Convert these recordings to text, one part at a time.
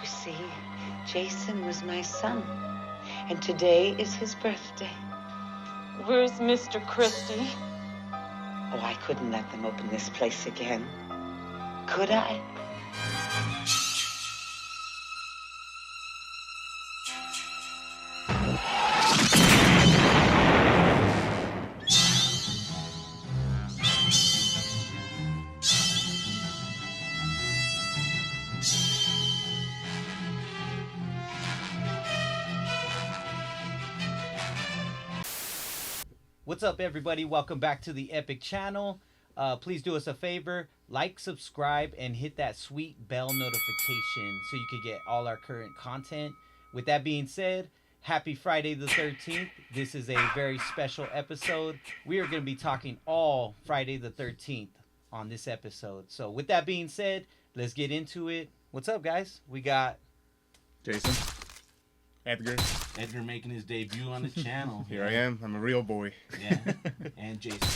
see, Jason was my son, and today is his birthday. Where's Mr. Christie? Oh, I couldn't let them open this place again. Could I? What's up, everybody? Welcome back to the Epic channel. Please do us a favor, like, subscribe, and hit that sweet bell notification so you can get all our current content. With that being said, happy Friday the 13th. This is a very special episode. We are going to be talking all Friday the 13th on this episode. So with that being said, let's get into it. What's up, guys? We got Jason. Edgar. Edgar making his debut on the channel. Here I am. I'm a real boy. Yeah. And Jason.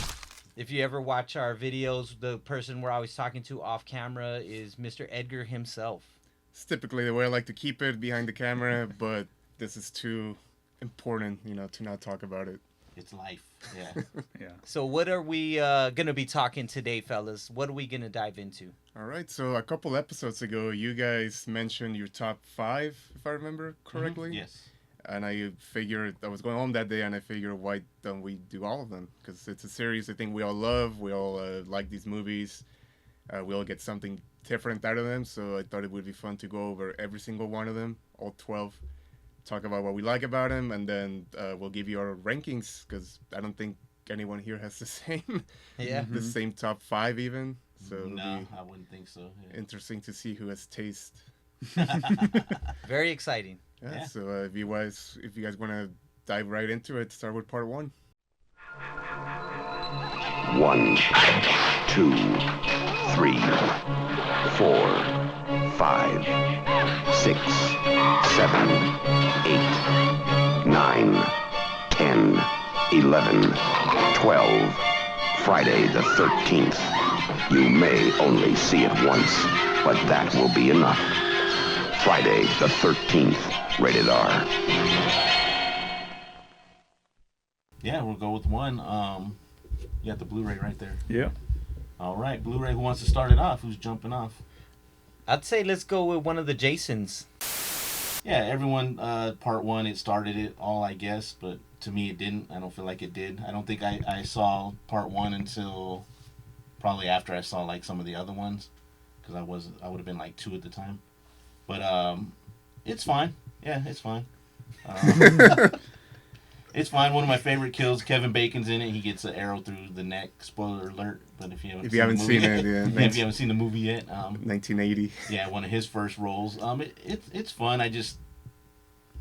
If you ever watch our videos, the person we're always talking to off camera is Mr. Edgar himself. It's typically the way I like to keep it behind the camera, but this is too important, to not talk about it. It's life. Yeah. Yeah. So what are we going to be talking today, fellas? What are we going to dive into? All right. So a couple episodes ago, you guys mentioned your top 5, if I remember correctly. Mm-hmm. Yes. And I figured, I was going home that day, and I figured, why don't we do all of them? Because it's a series I think we all love. We all like these movies. We all get something different out of them. So I thought it would be fun to go over every single one of them, all 12. Talk about what we like about them, and then we'll give you our rankings, because I don't think anyone here has the same the same top 5 even. So no, I wouldn't think so. Yeah. Interesting to see who has taste. Very exciting. Yeah. So if you guys want to dive right into it, start with part 1. 1, 2, 3, 4, 5, 6, 7, 8, 9, 10, 11, 12. Friday the 13th. You may only see it once, but that will be enough. Friday the 13th. Rated R. Yeah, we'll go with 1. You got the Blu-ray right there. Yeah. All right, Blu-ray. Who wants to start it off? Who's jumping off? I'd say let's go with one of the Jasons. Yeah, everyone, part 1, it started it all, I guess, but to me it didn't. I don't feel like it did. I don't think I saw part 1 until probably after I saw like some of the other ones, because I would have been like 2 at the time. But it's fine. Yeah, it's fine. It's fine. One of my favorite kills, Kevin Bacon's in it. He gets an arrow through the neck. Spoiler alert. But if you haven't seen it, if you haven't seen the movie yet, 1980. Yeah, one of his first roles. It's fun. I just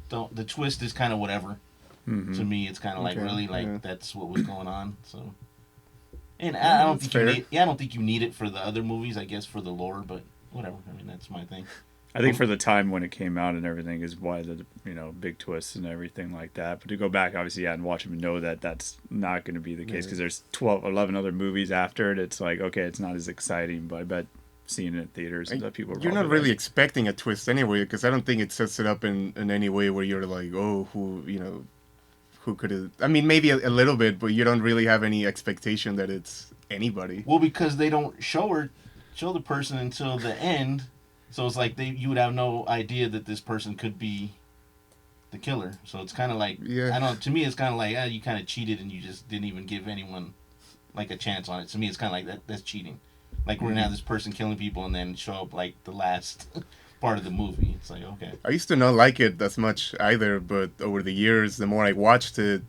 don't. The twist is kind of whatever. Mm-hmm. To me, it's kind of like really like that's what was going on. So, and I don't think I don't think you need it for the other movies. I guess for the lore, but whatever. I mean, that's my thing. I think for the time when it came out and everything is why the big twists and everything like that. But to go back, obviously, and watch them and know that that's not going to be the case, because there's 11 other movies after it. It's like, okay, it's not as exciting, but I bet seeing it in theaters that people you're not really expecting a twist anyway, because I don't think it sets it up in any way where you're like, oh, who could have. I mean, maybe a little bit, but you don't really have any expectation that it's anybody. Well, because they don't show the person until the end. So it's like you would have no idea that this person could be the killer. So it's kind of like, I don't know, to me it's kind of like, you kind of cheated and you just didn't even give anyone like a chance on it. To me it's kind of like that's cheating. Like we're going to have this person killing people and then show up like the last part of the movie. It's like, okay. I used to not like it as much either, but over the years, the more I watched it,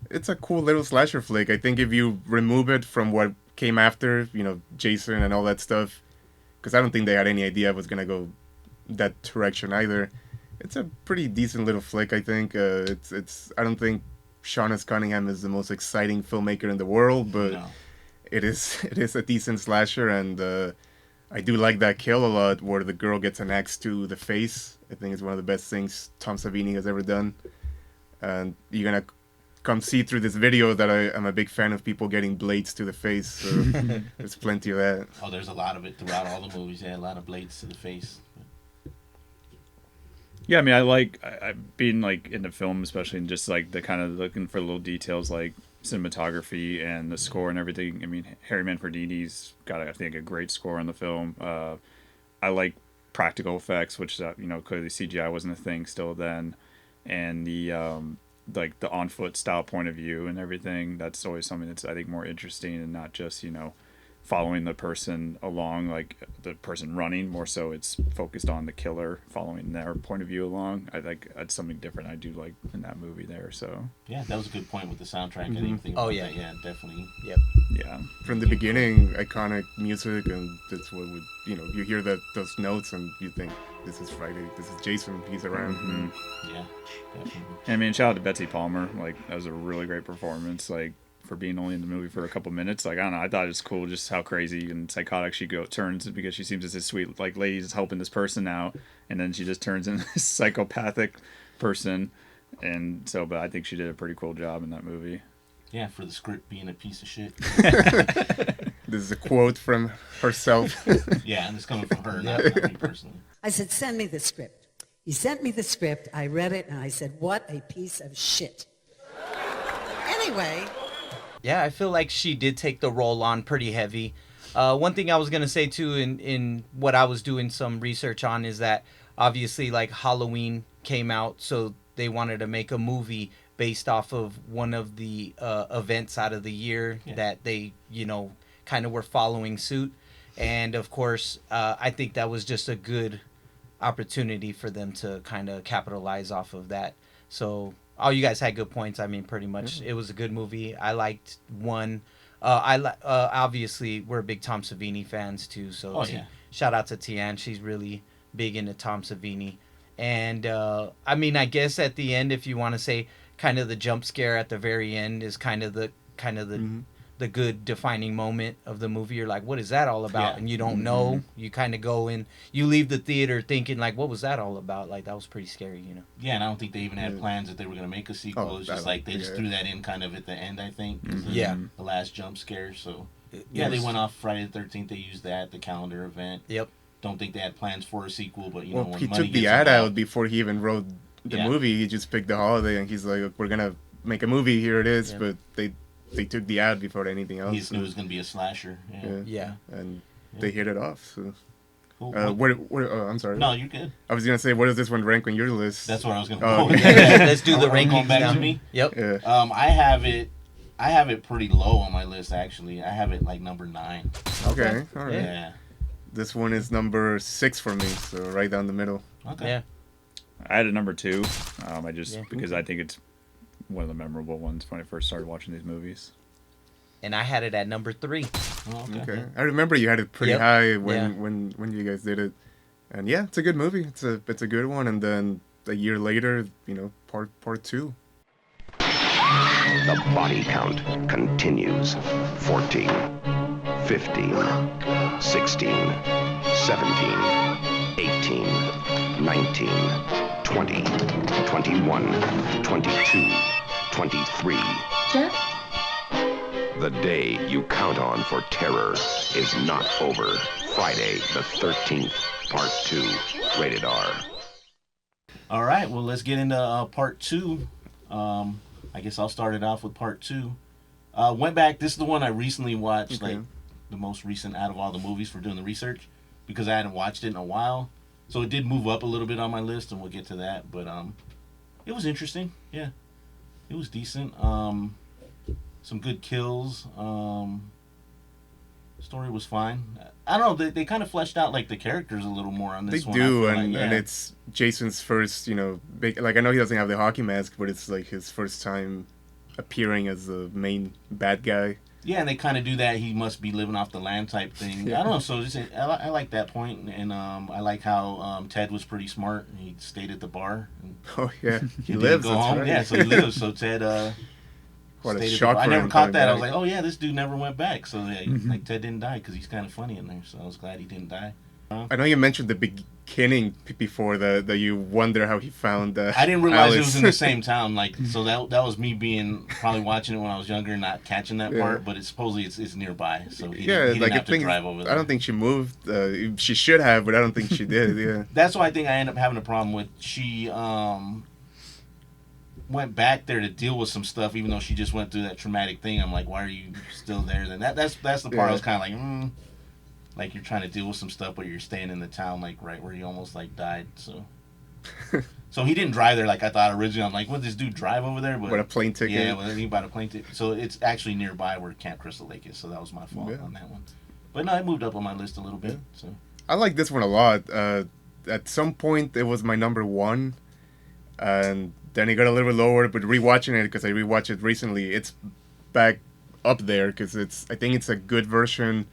it's a cool little slasher flick. I think if you remove it from what came after, Jason and all that stuff, because I don't think they had any idea it was going to go that direction either. It's a pretty decent little flick, I think. It's. I don't think Sean S. Cunningham is the most exciting filmmaker in the world, but it is a decent slasher, and I do like that kill a lot where the girl gets an axe to the face. I think it's one of the best things Tom Savini has ever done. And you're going to come see through this video that I'm a big fan of people getting blades to the face. So there's plenty of that. Oh, there's a lot of it throughout all the movies. Yeah, a lot of blades to the face. Yeah, I mean, I've been like into film, especially, and just like the kind of looking for little details like cinematography and the score and everything. I mean, Harry Manfredi's got, I think, a great score on the film. I like practical effects, which clearly CGI wasn't a thing still then, and the like the on foot style point of view and everything. That's always something that's, I think, more interesting, and not just following the person along, like the person running. More so it's focused on the killer, following their point of view along. I think that's something different I do like in that movie there. So yeah, that was a good point with the soundtrack. I didn't think about that. Yeah, definitely. Yep. Yeah, from the beginning, iconic music, and that's what would you hear those notes and you think this is Friday, this is Jason, he's around. Yeah, definitely. I mean, shout out to Betsy Palmer. Like, that was a really great performance. Like, for being only in the movie for a couple minutes, like, I don't know, I thought it was cool just how crazy and psychotic she turns, because she seems as this sweet like lady's helping this person out, and then she just turns into this psychopathic person. And so, but I think she did a pretty cool job in that movie. Yeah, for the script being a piece of shit. This is a quote from herself. Yeah, and it's coming from her, not me personally. I said, send me the script. He sent me the script. I read it, and I said, what a piece of shit. Anyway. Yeah, I feel like she did take the role on pretty heavy. One thing I was going to say, too, in what I was doing some research on, is that obviously, like, Halloween came out, so they wanted to make a movie based off of one of the events out of the year that they, kind of were following suit. And, of course, I think that was just a good opportunity for them to kind of capitalize off of that. So all you guys had good points. I mean, pretty much it was a good movie. I liked one. Obviously, we're big Tom Savini fans, too. So shout out to Tian. She's really big into Tom Savini. And, I mean, I guess at the end, if you want to say kind of the jump scare at the very end is kind of the the good defining moment of the movie. You're like, what is that all about? Yeah. And you don't know. You kind of go in, you leave the theater thinking like, what was that all about? Like, that was pretty scary, Yeah, and I don't think they even had plans that they were going to make a sequel. It was just like they just threw that in kind of at the end, I think. Yeah. The last jump scare. So, they went off Friday the 13th. They used that, the calendar event. Yep. Don't think they had plans for a sequel, but, when money he took the ad out before he even wrote the movie. He just picked the holiday, and he's like, we're going to make a movie, here it is. But they took the ad before anything else. He knew it was going to be a slasher. Yeah. And they hit it off. So. Cool. I'm sorry. No, you're good. I was going to say, what does this one rank on your list? That's what I was going to go with. Let's do the rankings going back now. to me? Yep. Yeah. I have it pretty low on my list, actually. I have it like number 9. Okay. All right. Yeah. This one is number 6 for me, so right down the middle. Okay. Yeah. I had a number 2. Because I think it's one of the memorable ones when I first started watching these movies. And I had it at number 3. Oh, okay. I remember you had it pretty high when you guys did it. And yeah, it's a good movie. It's a good one. And then a year later, part 2. The body count continues. 14, 15, 16, 17, 18, 19, 20, 21, 22, 23. Jeff? The day you count on for terror is not over. Friday the 13th, Part 2, rated R. All right, well, let's get into Part 2. I guess I'll start it off with Part 2. Went back, this is the one I recently watched, like the most recent out of all the movies for doing the research, because I hadn't watched it in a while. So it did move up a little bit on my list, and we'll get to that. But it was interesting. Yeah, it was decent. Some good kills. Story was fine. I don't know. They kind of fleshed out like the characters a little more on this one. They do, and it's Jason's first, big. Like, I know he doesn't have the hockey mask, but it's like his first time appearing as the main bad guy. Yeah, and they kind of do that. He must be living off the land type thing. I don't know. So I like that point, and I like how Ted was pretty smart. He stayed at the bar. And oh yeah, he lives. Go home. Right. Yeah, so he lives. So Ted. What a shock! I never caught that. Back. I was like, oh yeah, this dude never went back. So like Ted didn't die because he's kind of funny in there. So I was glad he didn't die. I know you mentioned the beginning before that you wonder how he found. I didn't realize Alice. it was in the same town. Like, so that was me being probably watching it when I was younger, not catching that part. But it's supposedly it's nearby, so he didn't have to drive over there. I don't think she moved. She should have, but I don't think she did. Yeah. That's why I think I ended up having a problem with. She went back there to deal with some stuff, even though she just went through that traumatic thing. I'm like, why are you still there? Then that's the part I was kind of like, like you're trying to deal with some stuff, but you're staying in the town, like right where you almost like died. So, so he didn't drive there like I thought originally. I'm like, what, this dude drive over there? But a plane ticket. Yeah, well, he bought a plane ticket. So it's actually nearby where Camp Crystal Lake is. So that was my fault on that one. But no, it moved up on my list a little bit. So I like this one a lot. At some point, it was my number 1, and then it got a little bit lower. But rewatching it, because I rewatched it recently, it's back up there because I think it's a good version,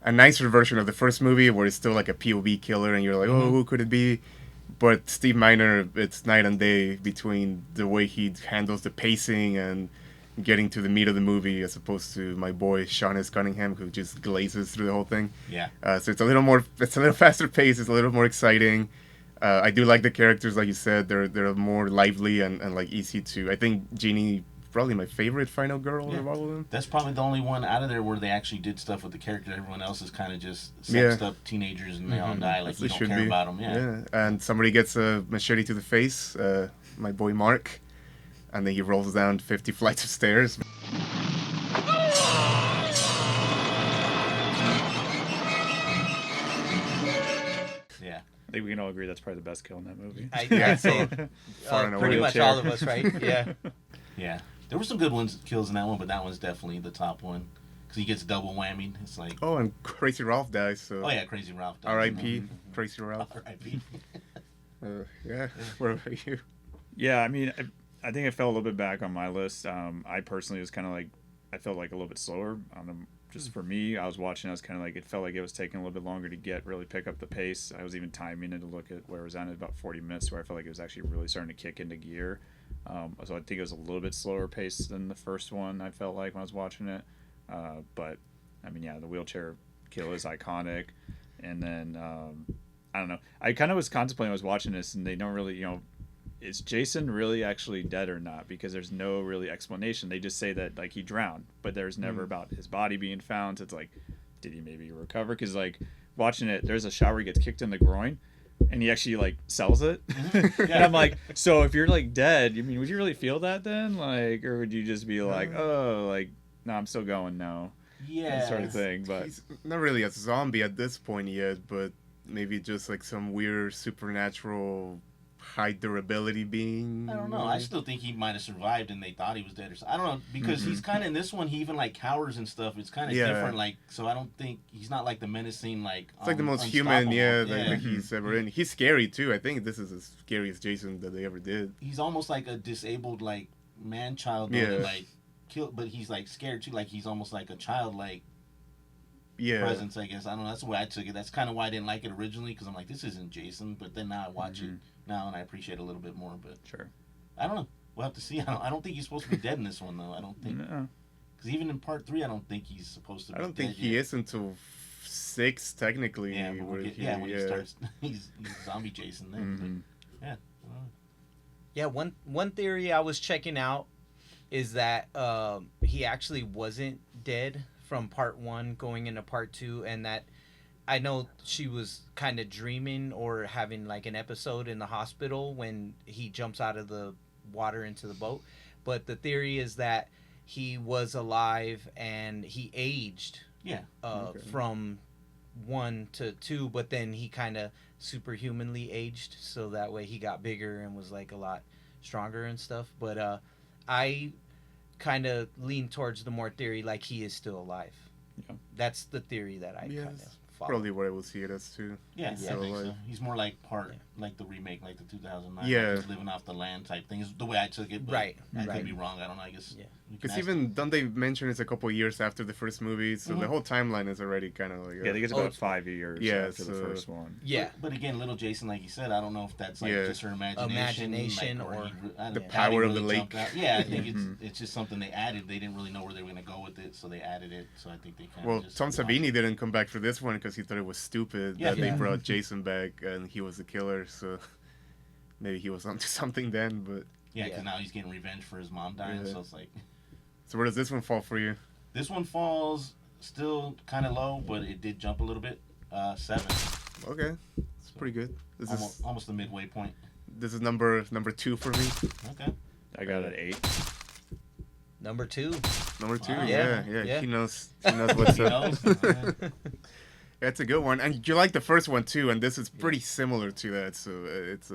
a nicer version of the first movie where it's still like a POV killer, and you're like, oh, who could it be? But Steve Miner, it's night and day between the way he handles the pacing and getting to the meat of the movie, as opposed to my boy Sean S. Cunningham, who just glazes through the whole thing. Yeah. So it's a little faster paced. It's a little more exciting. I do like the characters, like you said. They're more lively and like easy to. I think Jeannie, probably my favorite final girl of all of them. That's probably the only one out of there where they actually did stuff with the character. Everyone else is kind of just sexed up teenagers and they all die. Like, you don't care about them. Yeah. And somebody gets a machete to the face, my boy Mark, and then he rolls down 50 flights of stairs. Yeah. I think we can all agree that's probably the best kill in that movie. I'd say pretty much all of us, right? Yeah. Yeah. There were some good kills in that one, but that one's definitely the top one. Because he gets double whammied. It's like... Oh, and Crazy Ralph dies, so... Oh, yeah, Crazy Ralph dies. R.I.P. Crazy Ralph. R.I.P. Yeah. What about you? Yeah, I mean, I think I fell a little bit back on my list. I personally was kind of like... I felt like a little bit slower. Just for me, I was watching, I was kind of like... It felt like it was taking a little bit longer to really pick up the pace. I was even timing it to look at where it was at about 40 minutes, where I felt like it was actually really starting to kick into gear. So I think it was a little bit slower paced than the first one, I felt like, when I was watching it. But, I mean, yeah, the wheelchair kill is iconic. And then, I don't know. I kind of was contemplating, I was watching this, and they don't really, is Jason really actually dead or not? Because there's no really explanation. They just say that, like, he drowned, but there's never about his body being found. So it's like, did he maybe recover? Because, like, watching it, there's a shot where he gets kicked in the groin, and he actually like sells it. And I'm like, so if you're like dead, I mean, would you really feel that then? Like, or would you just be like, oh, like, no, I'm still going now. Yeah. That sort of thing. But he's not really a zombie at this point yet, but maybe just like some weird supernatural high durability being. I don't know. I still think he might have survived and they thought he was dead or something. I don't know, because he's kind of in this one, he even like cowers and stuff. It's kind of different, like, so I don't think he's not like the menacing, like, it's like the most human, that he's ever in. He's scary too. I think this is the scariest Jason that they ever did. He's almost like a disabled, like, man-child, that, like, but he's like scared too. Like, he's almost like a child, like, presence, I guess. I don't know. That's the way I took it. That's kind of why I didn't like it originally, because I'm like, this isn't Jason. But then now I watch it now and I appreciate it a little bit more. But sure, I don't know. We'll have to see. I don't think he's supposed to be dead in this one, though. I don't think. No. Because even in part 3, I don't think he's supposed to be dead. I don't think he is until 6, technically. Yeah, when he starts, he's zombie Jason then. But, yeah. Yeah, one theory I was checking out is that he actually wasn't dead from part 1 going into part 2, and that I know she was kind of dreaming or having like an episode in the hospital when he jumps out of the water into the boat. But the theory is that he was alive and he aged from 1 to 2, but then he kind of superhumanly aged, so that way he got bigger and was like a lot stronger and stuff. But I kind of lean towards the more theory like he is still alive. Yeah. That's the theory that I kind of follow. Probably what I will see it as too. Yeah, I think so. He's more like like the remake, like the 2009. Yeah, like he's living off the land type thing. Is the way I took it. But I could be wrong. I don't know. I guess. Yeah. Because even don't they mention it's a couple of years after the first movie, so the whole timeline is already kind of like. I think it's about 5 years after the first one. Yeah. But again, little Jason, like you said, I don't know if that's like just her imagination, or the power of the lake. Yeah, I think it's just something they added. They didn't really know where they were going to go with it, so they added it. So I think they kind of. Well, Tom Savini didn't come back for this one because guess he thought it was stupid Yeah. that they brought Jason back and he was the killer. So maybe he was onto something then. But Yeah, because now he's getting revenge for his mom dying. So it's like. So where does this one fall for you? This one falls still kind of low, but it did jump a little bit. 7. Okay, it's pretty good. This is almost the midway point. This is number 2 for me. Okay. I got an 8. Number 2. Number 2, Wow. yeah. He knows what's up. Yeah, it's a good one, and you like the first one too, and this is pretty similar to that. So it's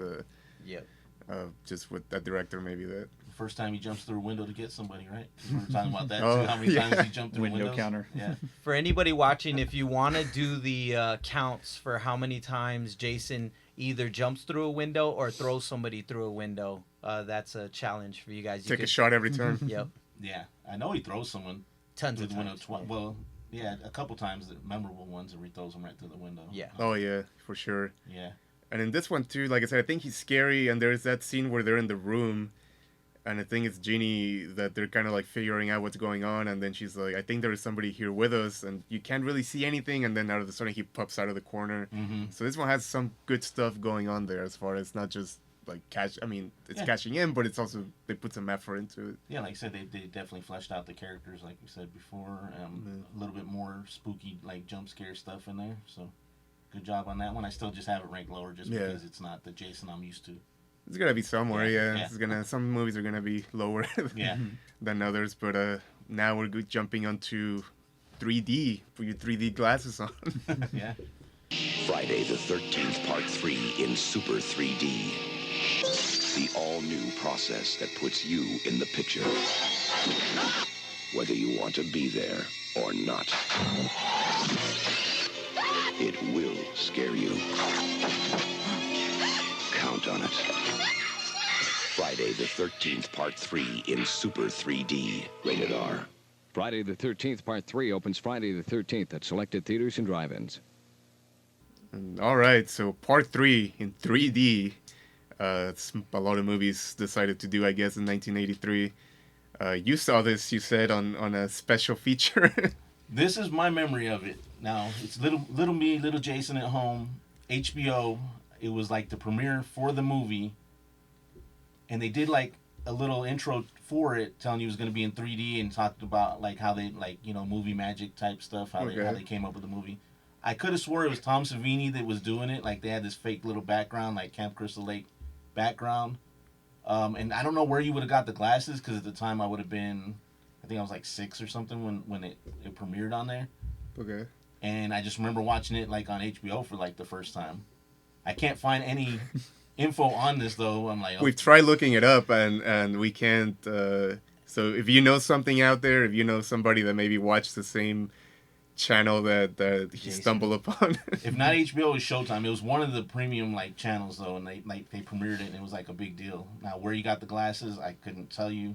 just with that director, maybe that. First time he jumps through a window to get somebody, right? We were talking about that too. How many times he jumped through window windows? counter. Yeah. For anybody watching, if you want to do the counts for how many times Jason either jumps through a window or throws somebody through a window, that's a challenge for you guys. Take a shot every time. Yep. Yeah, I know he throws someone Tons through of the window. times. Well, yeah, a couple times, the memorable ones where he throws them right through the window. Yeah. Oh yeah, for sure. Yeah. And in this one too, like I said, I think he's scary, and there's that scene where they're in the room, and I think it's Jeannie that they're kind of like figuring out what's going on, and then she's like, I think there is somebody here with us, and you can't really see anything, and then out of the sudden he pops out of the corner. Mm-hmm. So this one has some good stuff going on there as far as not just like cash. I mean, it's cashing in, but it's also they put some effort into it. Yeah, like I said, they definitely fleshed out the characters, like we said before. A little bit more spooky, like jump scare stuff in there. So, good job on that one. I still just have it ranked lower just because it's not the Jason I'm used to. It's gonna be somewhere, Yeah. It's gonna. Some movies are gonna be lower than others, but now we're jumping onto 3D. Put your 3D glasses on. Yeah. Friday the 13th, Part 3 in Super 3D. The all-new process that puts you in the picture. Whether you want to be there or not. It will scare you. Count on it. Friday the 13th, Part 3 in Super 3D. Rated R. Friday the 13th, Part 3 opens Friday the 13th at selected theaters and drive-ins. All right, so Part 3 in 3D. It's a lot of movies decided to do, I guess, in 1983. You saw this, you said, on a special feature. This is my memory of it. Now, it's little me, little Jason at home. HBO. It was like the premiere for the movie. And they did like a little intro for it, telling you it was going to be in 3D and talked about like how they movie magic type stuff, how they came up with the movie. I could have swore it was Tom Savini that was doing it. Like they had this fake little background, like Camp Crystal Lake background. And I don't know where you would have got the glasses because at the time I would have been, I think I was like 6 or something when it premiered on there. Okay. And I just remember watching it like on HBO for like the first time. I can't find any info on this though. I'm like, We've tried looking it up and we can't. So if you know something out there, if you know somebody that maybe watched the same channel that he stumbled upon. If not HBO, it was Showtime. It was one of the premium like channels though, and they premiered it and it was like a big deal. Now where you got the glasses, I couldn't tell you.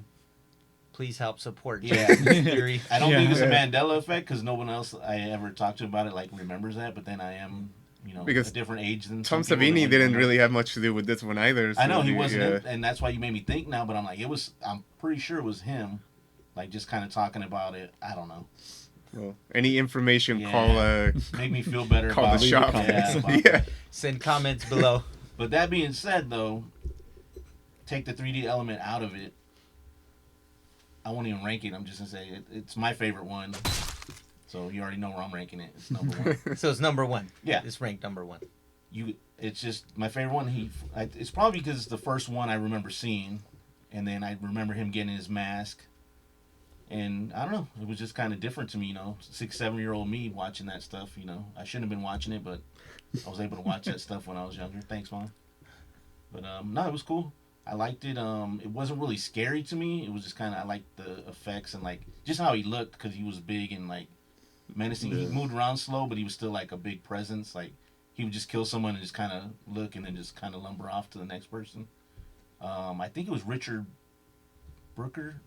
Please help support Yeah. theory. I don't think it's a Mandela effect because no one else I ever talked to about it like remembers that. But then I am, because a different age than Tom some people Savini didn't really have much to do with this one either. So I know he wasn't, and that's why you made me think now. But I'm like, I'm pretty sure it was him, like just kind of talking about it. I don't know. Well, any information, call make me feel better. Call about the shop. Yeah. Send comments below. But that being said, though, take the 3D element out of it. I won't even rank it. I'm just gonna say it's my favorite one. So you already know where I'm ranking it. It's number 1. So it's number 1. Yeah, it's ranked number 1. It's just my favorite one. It's probably because it's the first one I remember seeing, and then I remember him getting his mask. And I don't know, it was just kind of different to me, 6, 7-year-old me watching that stuff. I shouldn't have been watching it, but I was able to watch that stuff when I was younger. Thanks, Mom. But no, it was cool. I liked it. It wasn't really scary to me. It was just kind of, I liked the effects and like just how he looked because he was big and like menacing. He moved around slow, but he was still like a big presence. Like he would just kill someone and just kind of look and then just kind of lumber off to the next person. I think it was Richard Brooker.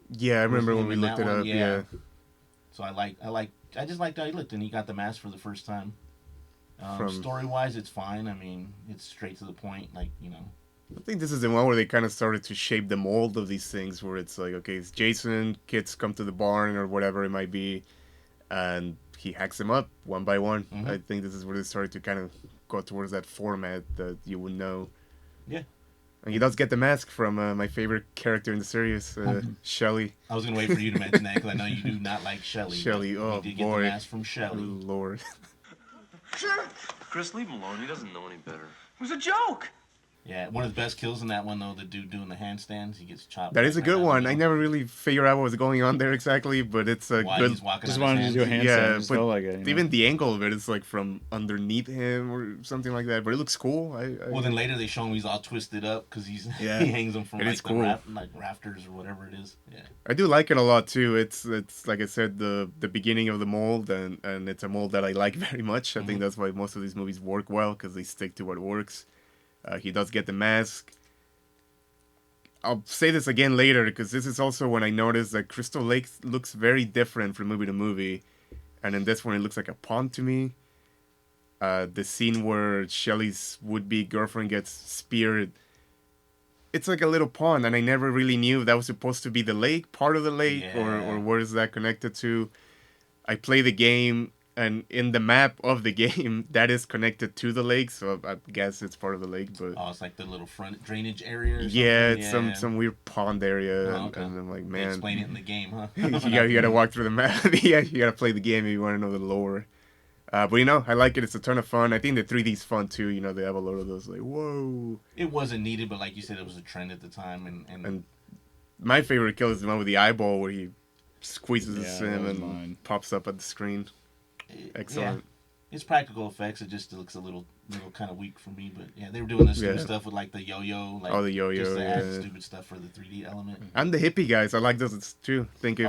Yeah, I remember when we looked it up. Yeah. So I just liked how he looked, and he got the mask for the first time. Story wise, it's fine. I mean, it's straight to the point. Like I think this is the one where they kind of started to shape the mold of these things, where it's like, okay, it's Jason, kids come to the barn or whatever it might be, and he hacks them up one by one. I think this is where they started to kind of go towards that format that you would know. Yeah. And he does get the mask from my favorite character in the series, Shelly. I was gonna wait for you to mention that because I know you do not like Shelly. Shelly, oh you did boy. Get the mask from Shelly. Lord. Chris, leave him alone. He doesn't know any better. It was a joke. Yeah, one of the best kills in that one though, the dude doing the handstands, he gets chopped. That is a good one. I never really figured out what was going on there exactly, but it's a Why good. he's walking Just on wanted his to do a hands. handstand. Yeah, Just but felt like it, even the angle of it is like from underneath him or something like that. But it looks cool. Well, then later they show him he's all twisted up because he hangs him from it like is the cool. rafters or whatever it is. Yeah. I do like it a lot too. It's like I said, the beginning of the mold, and it's a mold that I like very much. I think that's why most of these movies work well, because they stick to what works. He does get the mask. I'll say this again later, because this is also when I noticed that Crystal Lake looks very different from movie to movie, and in this one it looks like a pond to me. The scene where Shelly's would-be girlfriend gets speared, it's like a little pond, and I never really knew if that was supposed to be the lake, part of the lake, or where is that connected to. I play the game, and in the map of the game, that is connected to the lake, so I guess it's part of the lake. But it's like the little front drainage area. Or yeah, it's some weird pond area, and I'm like, man, they explain it in the game, huh? you gotta walk through the map. Yeah, you gotta play the game if you want to know the lore. But I like it. It's a ton of fun. I think the 3D's fun too. They have a lot of those like, whoa. It wasn't needed, but like you said, it was a trend at the time. And my favorite kill is the one with the eyeball where he squeezes him and pops up at the screen. Excellent. Yeah. It's practical effects. It just looks a little kind of weak for me. But yeah, they were doing this stupid stuff with like the yo-yo. Like, the yo-yo. Just to add stupid stuff for the 3D element. And the hippie guys. I like those too. Think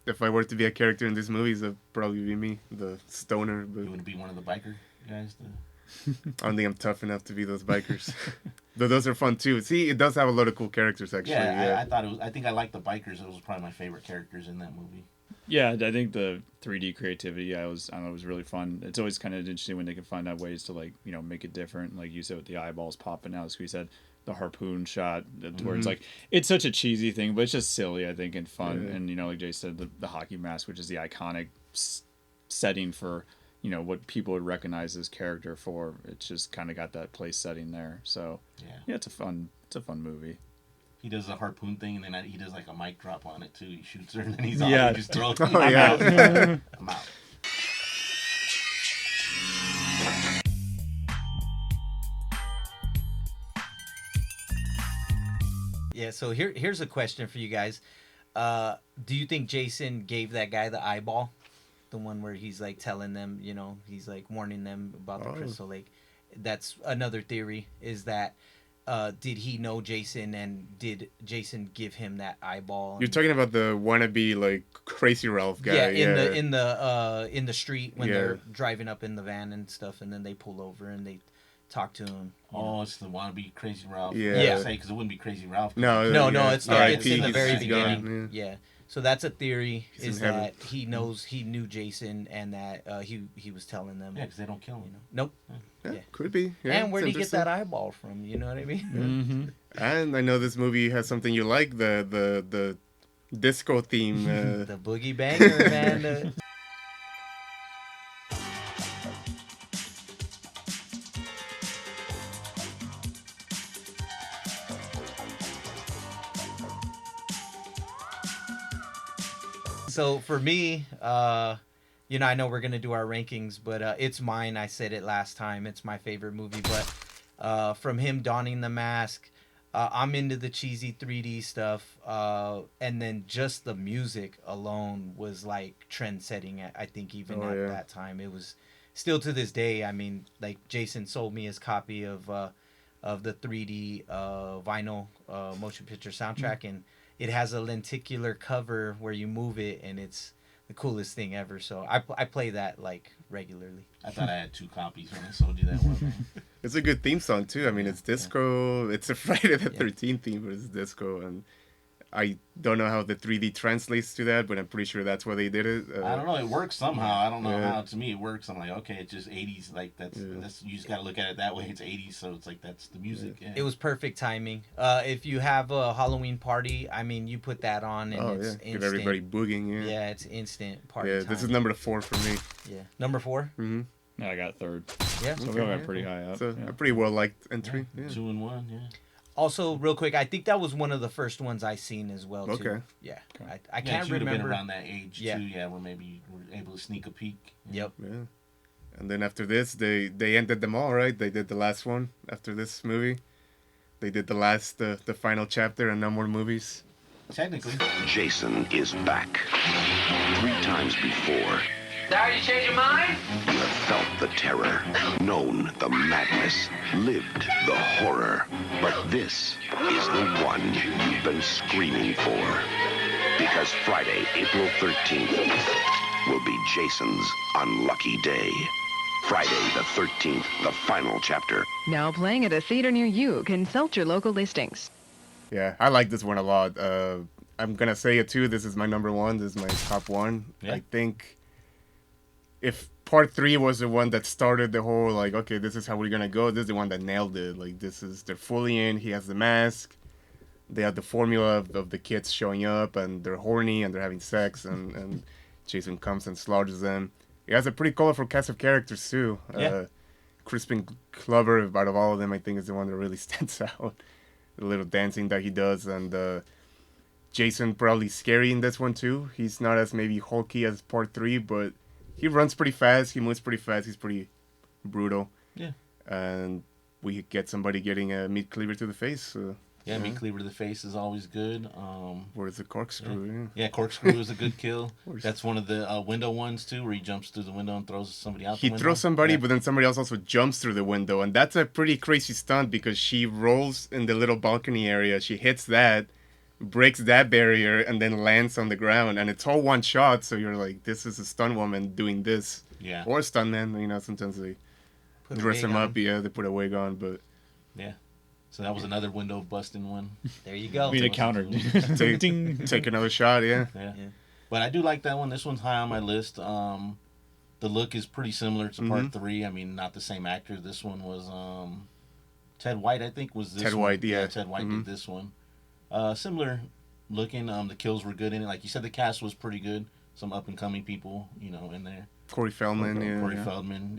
if I were to be a character in these movies, it'd probably be me, the stoner. But you would be one of the biker guys. I don't think I'm tough enough to be those bikers. Though those are fun too. See, it does have a lot of cool characters actually. Yeah, I think I liked the bikers. It was probably my favorite characters in that movie. Yeah, I think the 3D creativity, it was really fun. It's always kind of interesting when they can find out ways to make it different. Like you said, with the eyeballs popping out, as we said, the harpoon shot, where it's like, it's such a cheesy thing, but it's just silly, I think, and fun. Yeah. And, like Jay said, the hockey mask, which is the iconic setting for, what people would recognize this character for. It's just kind of got that place setting there. So, yeah, it's a fun movie. He does a harpoon thing, and then he does like a mic drop on it too. He shoots her, and then he's he just throws her. I'm out. Yeah, so here's a question for you guys. Do you think Jason gave that guy the eyeball? The one where he's like telling them, he's like warning them about the Crystal Lake. That's another theory, is that did he know Jason, and did Jason give him that eyeball? You're talking about the wannabe like Crazy Ralph guy. Yeah, in the street when they're driving up in the van and stuff, and then they pull over and they talk to him. It's the wannabe Crazy Ralph. Yeah. Say because it wouldn't be Crazy Ralph. No, it's in the very beginning. Yeah. So that's a theory, is that he knew Jason, and that he was telling them. Yeah, because they don't kill him. Nope. Yeah, could be. Yeah, and where did he get that eyeball from? You know what I mean? Mm-hmm. And I know this movie has something you like, the disco theme. The boogie banger, man. So for me, I know we're going to do our rankings, but it's mine. I said it last time. It's my favorite movie. But from him donning the mask, I'm into the cheesy 3D stuff. And then just the music alone was like trend-setting, I think, even at that time. It was still to this day. I mean, like Jason sold me his copy of the 3D vinyl motion picture soundtrack, and it has a lenticular cover where you move it, and it's the coolest thing ever. So I play that like regularly. I thought I had 2 copies when I sold you that one. It's a good theme song too. I mean, it's disco. It's a Friday the 13th theme, but it's disco, and I don't know how the 3D translates to that, but I'm pretty sure that's why they did it. I don't know. It works somehow. I don't know how. To me, it works. I'm like, okay, it's just 80s. Like that's you just gotta look at it that way. It's 80s, so it's like that's the music. Yeah. It was perfect timing. If you have a Halloween party, I mean, you put that on and it's instant. Get everybody booging. Yeah, it's instant party. Yeah, time. this is number 4 for me. Yeah, number 4. Mm-hmm. Yeah, I got 3rd. Yeah, so we all got pretty high up. So a pretty well liked entry. Yeah. 2 and 1. Yeah. Also, real quick, I think that was one of the first ones I seen as well, too. Okay. Yeah. I can't you remember. Been around that age, too, where maybe you were able to sneak a peek. Yep. Yeah. And then after this, they ended them all, right? They did the last one after this movie. They did the last, the final chapter and no more movies. Technically. Jason is back. 3 times before. Sorry, you change your mind? You have felt the terror, known the madness, lived the horror. But this is the one you've been screaming for. Because Friday, April 13th, will be Jason's unlucky day. Friday the 13th, the final chapter. Now playing at a theater near you. Consult your local listings. Yeah, I like this one a lot. I'm going to say it too. This is my number 1. This is my top 1. Yeah. I think if part 3 was the one that started the whole, like, okay, this is how we're going to go, this is the one that nailed it. Like, they're fully in. He has the mask. They have the formula of the kids showing up, and they're horny, and they're having sex, and Jason comes and slaughters them. He has a pretty colorful cast of characters, too. Yeah. Crispin Glover, out of all of them, I think is the one that really stands out. The little dancing that he does, and Jason probably scary in this one, too. He's not as maybe hulky as part 3, but he runs pretty fast. He moves pretty fast. He's pretty brutal. Yeah. And we get somebody getting a meat cleaver to the face. Meat cleaver to the face is always good. Where's the corkscrew? Yeah, corkscrew is a good kill. That's one of the window ones, too, where he jumps through the window and throws somebody out the window. He throws somebody, but then somebody else also jumps through the window. And that's a pretty crazy stunt because she rolls in the little balcony area. She hits that, breaks that barrier, and then lands on the ground. And it's all one shot, so you're like, this is a stunt woman doing this. Yeah. Or a stuntman. Sometimes they dress them up. Yeah, they put a wig on, but... Yeah. So that was another window busting one. There you go. We need a counter. Take another shot, yeah. But I do like that one. This one's high on my list. The look is pretty similar to part 3. I mean, not the same actor. This one was Ted White, I think, was this Ted one. White, yeah. Ted White did this one. Similar looking. The kills were good in it. Like you said, the cast was pretty good. Some up-and-coming people, in there. Corey Feldman, Corey Feldman,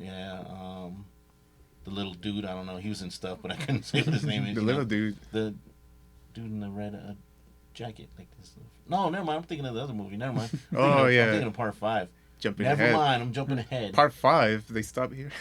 the little dude, I don't know. He was in stuff, but I couldn't say what his name is. The little dude. The dude in the red jacket. Like this. No, never mind. I'm thinking of the other movie. Never mind. I'm thinking of part 5. Never mind. I'm jumping ahead. Part 5, they stop here.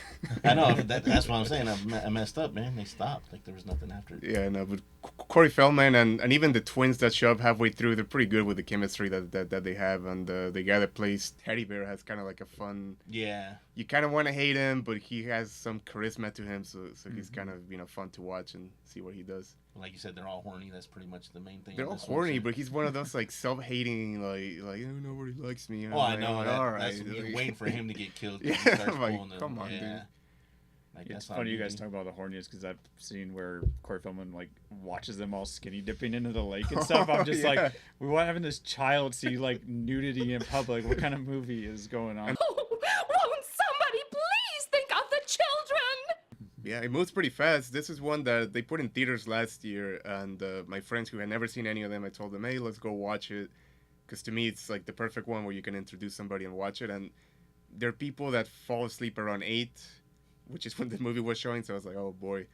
I know. That's what I'm saying. I messed up, man. They stopped. Like there was nothing after it. Yeah, no, but Corey Feldman and even the twins that show up halfway through, they're pretty good with the chemistry that they have. And the guy that plays Teddy Bear has kind of like a fun... Yeah. You kind of want to hate him, but he has some charisma to him, so he's kind of fun to watch and see what he does. Like you said, they're all horny. That's pretty much the main thing. They're all horny, but he's one of those like self-hating, like nobody likes me. Oh, I know. All right, you're waiting for him to get killed. Yeah, like, come on, dude. Like, it's funny you guys talk about the horniest because I've seen where Corey Feldman like watches them all skinny dipping into the lake and stuff. I'm just like, we want having this child see like nudity in public. What kind of movie is going on? Won't somebody please think of the children? Yeah, it moves pretty fast. This is one that they put in theaters last year, and my friends who had never seen any of them, I told them, hey, let's go watch it. Because to me, it's like the perfect one where you can introduce somebody and watch it. And there are people that fall asleep around 8, which is when the movie was showing, so I was like, oh boy.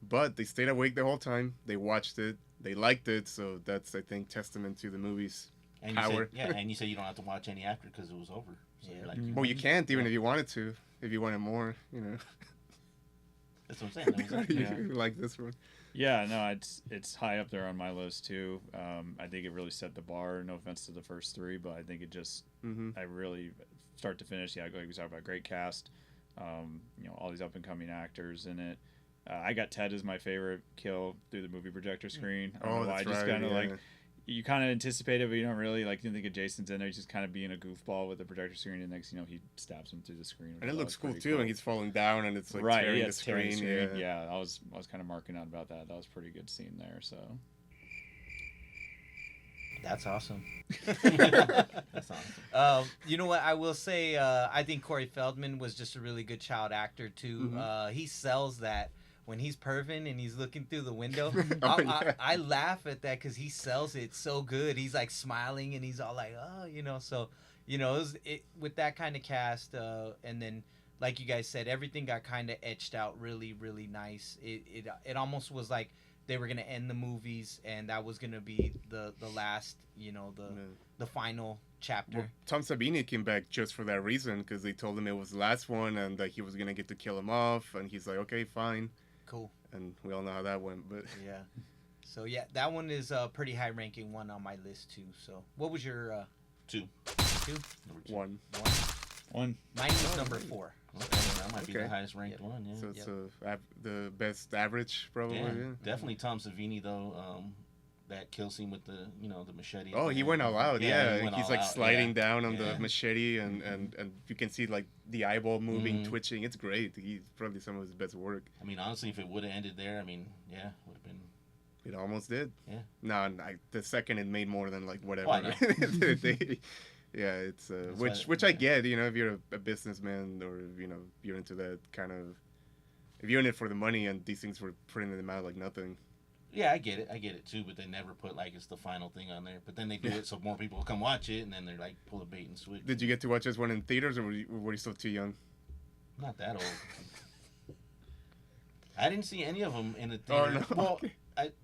But they stayed awake the whole time. They watched it. They liked it, so that's, I think, testament to the movie's power. And you said you don't have to watch any after because it was over. So well, you can't, even if you wanted to. If you wanted more, That's what I'm saying. You like this one? Yeah, no, it's high up there on my list too. I think it really set the bar. No offense to the first 3, but I think it just, I really, start to finish. Yeah, like we talked about, great cast. All these up and coming actors in it. I got Ted as my favorite kill through the movie projector screen. I don't know why. Just kind of like, you kind of anticipate it, but you don't really like. You think of Jason's in there. He's just kind of being a goofball with the projector screen, and next, he stabs him through the screen. And it looks cool too, and he's falling down, and it's like tearing the screen. Yeah, I was kind of marking out about that. That was a pretty good scene there. So. That's awesome. That's awesome. You know what? I will say, I think Corey Feldman was just a really good child actor too. He sells that when he's perving and he's looking through the window. I laugh at that because he sells it so good. He's like smiling and he's all like, oh, you know. So, you know, with that kind of cast, and then like you guys said, everything got kind of etched out really, really nice. It almost was like they were gonna end the movies, and that was gonna be the last, you know, the final chapter. Well, Tom Savini came back just for that reason, because they told him it was the last one and that he was gonna get to kill him off, and he's like, okay, fine, cool. And we all know how that went, but yeah. So yeah, that one is a pretty high ranking one on my list too. So what was your 2? 2? One. Mine was number 4. Okay, that might be the highest ranked one. Yeah. So it's the best average, probably. Yeah, Yeah. definitely Tom Savini though. That kill scene with the machete. Oh, he went all out. Yeah, he's like sliding down on the Yeah. machete, and you can see like the eyeball moving, twitching. It's great. He's probably some of his best work. I mean, honestly, if it would have ended there, I mean, yeah, would have been. It almost did. Yeah. No, the second it made more than like whatever. Oh, I know. Yeah, it's which I get. You know, if you're a businessman, or you know, you're into that kind of, if you're in it for the money, and these things were printing them out like nothing. Yeah, I get it too, but they never put like it's the final thing on there. But then they do it so more people will come watch it, and then they're like pull a bait and switch. Did you get to watch this one in theaters, or were you still too young? Not that old. I didn't see any of them in the theater. Oh, no. Well,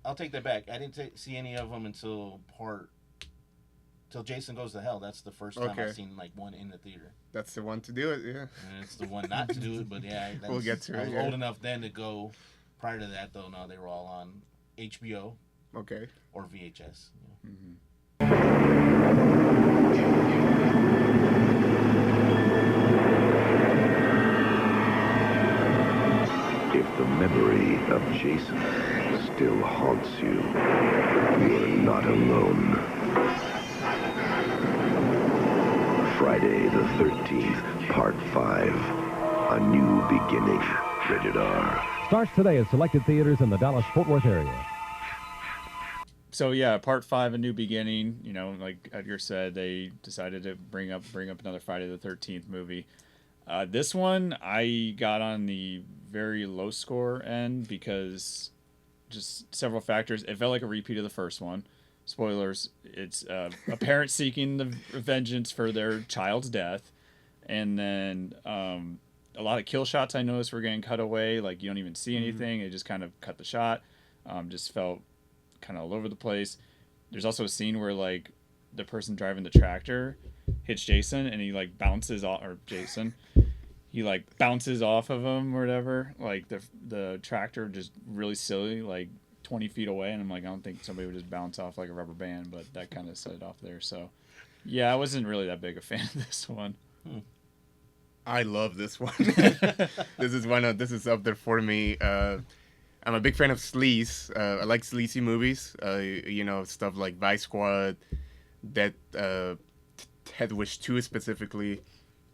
I'll take that back. I didn't see any of them until Jason Goes to Hell. That's the first time I've seen like one in the theater. That's the one to do it, yeah. And it's the one not to do it, but yeah. We'll get to it. I was old enough then to go. Prior to that, though, no, they were all on HBO. Okay. Or VHS. If the memory of Jason still haunts you, you're not alone. Friday the 13th, Part 5. A New Beginning. Rated R. Starts today at selected theaters in the Dallas-Fort Worth area. So yeah, Part 5, A New Beginning. You know, like Edgar said, they decided to bring up another Friday the 13th movie. This one I got on the very low score end because just several factors. It felt like a repeat of the first one. Spoilers. It's a parent seeking the vengeance for their child's death, and then a lot of kill shots I noticed were getting cut away. Like you don't even see anything. It just kind of cut the shot. Just felt kind of all over the place. There's also a scene where like the person driving the tractor hits Jason and he like bounces off, or Jason, he like bounces off of him or whatever. Like the tractor just really silly, like 20 feet away. And I'm like, I don't think somebody would just bounce off like a rubber band, but that kind of set it off there. So yeah, I wasn't really that big a fan of this one. I love this one. This is up there for me. I'm a big fan of sleaze. I like sleazy movies. You know, stuff like Vice Squad, Dead Wish 2 specifically.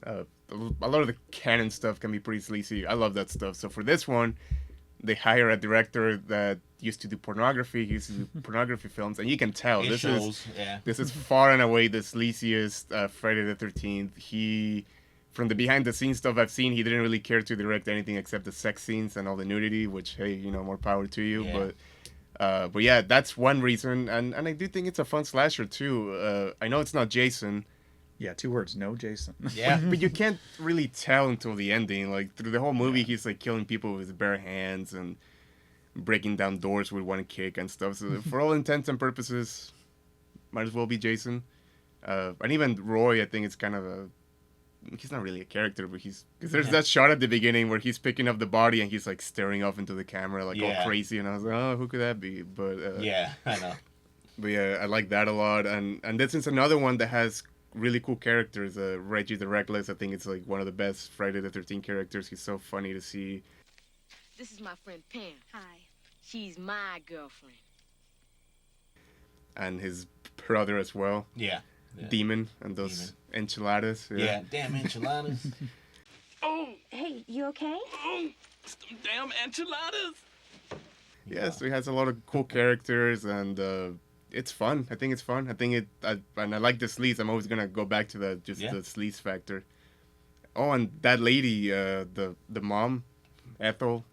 A lot of the canon stuff can be pretty sleazy. I love that stuff. So for this one, they hire a director that used to do pornography. He used to do pornography films, and you can tell this is far and away the sleaziest Friday the 13th. From the behind the scenes stuff I've seen, he didn't really care to direct anything except the sex scenes and all the nudity, which, hey, you know, more power to you. Yeah. But yeah, that's one reason. And I do think it's a fun slasher too. I know it's not Jason. Yeah, 2 words, no Jason. Yeah. But you can't really tell until the ending. Like through the whole movie, he's like killing people with his bare hands and breaking down doors with one kick and stuff. So for all intents and purposes, might as well be Jason. And even Roy, I think it's kind of he's not really a character, but because there's that shot at the beginning where he's picking up the body and he's like staring off into the camera like all crazy, and I was like, oh, who could that be? But yeah, I know. But yeah, I like that a lot, and this is another one that has really cool characters. Reggie the Reckless, I think it's like one of the best Friday the 13th characters. He's so funny to see. This is my friend Pam. Hi. She's my girlfriend. And his brother as well. Yeah. Demon and those enchiladas. Yeah, damn enchiladas. Oh, hey, you okay? Oh, some damn enchiladas. Yeah, so he has a lot of cool characters, and it's fun. I think it's fun. I think and I like the sleaze. I'm always gonna go back to the sleaze factor. Oh, and that lady, the mom, Ethel,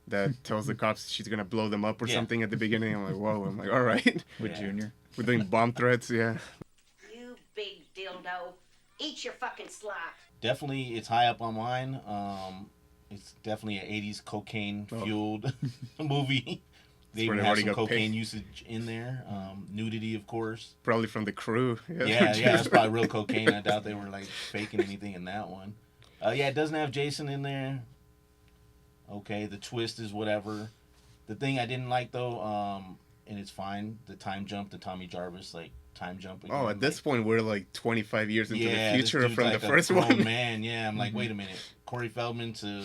that tells the cops she's gonna blow them up or something at the beginning. I'm like, whoa. I'm like, all right. With Junior, we're doing bomb threats. Yeah. You big dildo. Eat your fucking slop. Definitely, it's high up on mine. It's definitely an 80s cocaine-fueled movie. They even have some cocaine usage in there. Nudity, of course. Probably from the crew. Yeah, that's probably real cocaine. I doubt they were like faking anything in that one. Yeah, it doesn't have Jason in there. Okay, the twist is whatever. The thing I didn't like though, and it's fine, the time jump, the Tommy Jarvis time jump. Again. Oh, at this point we're like 25 years into the future from like the first one. Man, yeah, I'm like, wait a minute, Corey Feldman to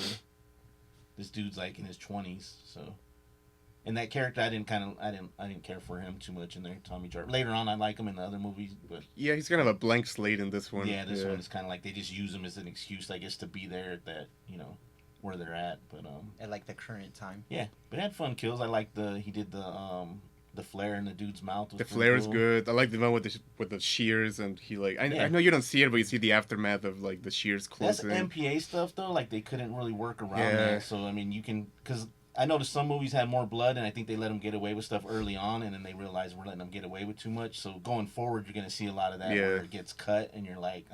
this dude's like in his 20s, so. And that character, I didn't care for him too much in there, Tommy Jarvis. Later on, I like him in the other movies, but yeah, he's kind of a blank slate in this one. Yeah, this one is kind of like they just use him as an excuse, I guess, to be there at that, where they're at. But at like the current time. Yeah, but it had fun kills. I like he did the flare in the dude's mouth. The flare is good. I like the one with the shears, and he I know you don't see it, but you see the aftermath of like the shears closing. That's MPA stuff though. Like they couldn't really work around that. So I mean, you can because. I noticed some movies had more blood, and I think they let them get away with stuff early on, and then they realized we're letting them get away with too much. So going forward, you're going to see a lot of that where it gets cut, and you're like,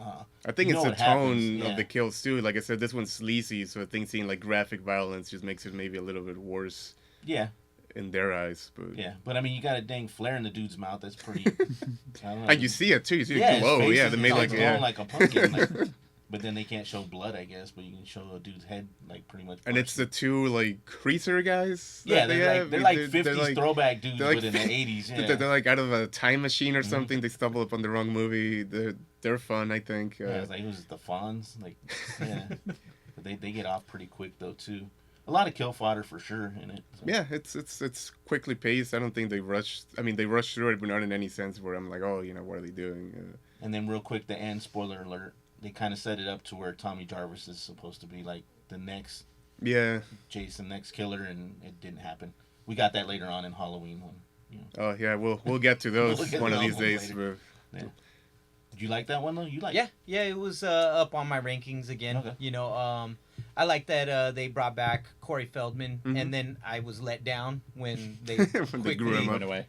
I think it's the tone of the kills, too. Like I said, this one's sleazy, so I think seeing like graphic violence just makes it maybe a little bit worse. Yeah. In their eyes. But I mean, you got a dang flare in the dude's mouth. That's pretty... I don't know. And you see it, too. You see it glow. Yeah, they made like... glowing like a pumpkin. But then they can't show blood, I guess. But you can show a dude's head, like pretty much. And it's the two like creaser guys. Yeah, they're like 50s throwback dudes, but in the 80s. Yeah. They're like out of a time machine or something. They stumble upon the wrong movie. They're fun, I think. It's like who's the Fonz? Like, yeah, but they get off pretty quick though too. A lot of kill fodder for sure in it. So. Yeah, it's quickly paced. I don't think they rushed. I mean, they rushed through it, but not in any sense where I'm like, oh, what are they doing? And then real quick, the end spoiler alert. They kind of set it up to where Tommy Jarvis is supposed to be like the next Jason, next killer, and it didn't happen. We got that later on in Halloween one. Oh yeah, we'll get to those one of these days. Yeah. Did you like that one though? You like? Yeah, it was up on my rankings again. Okay. I like that they brought back Corey Feldman, and then I was let down when they quickly went away.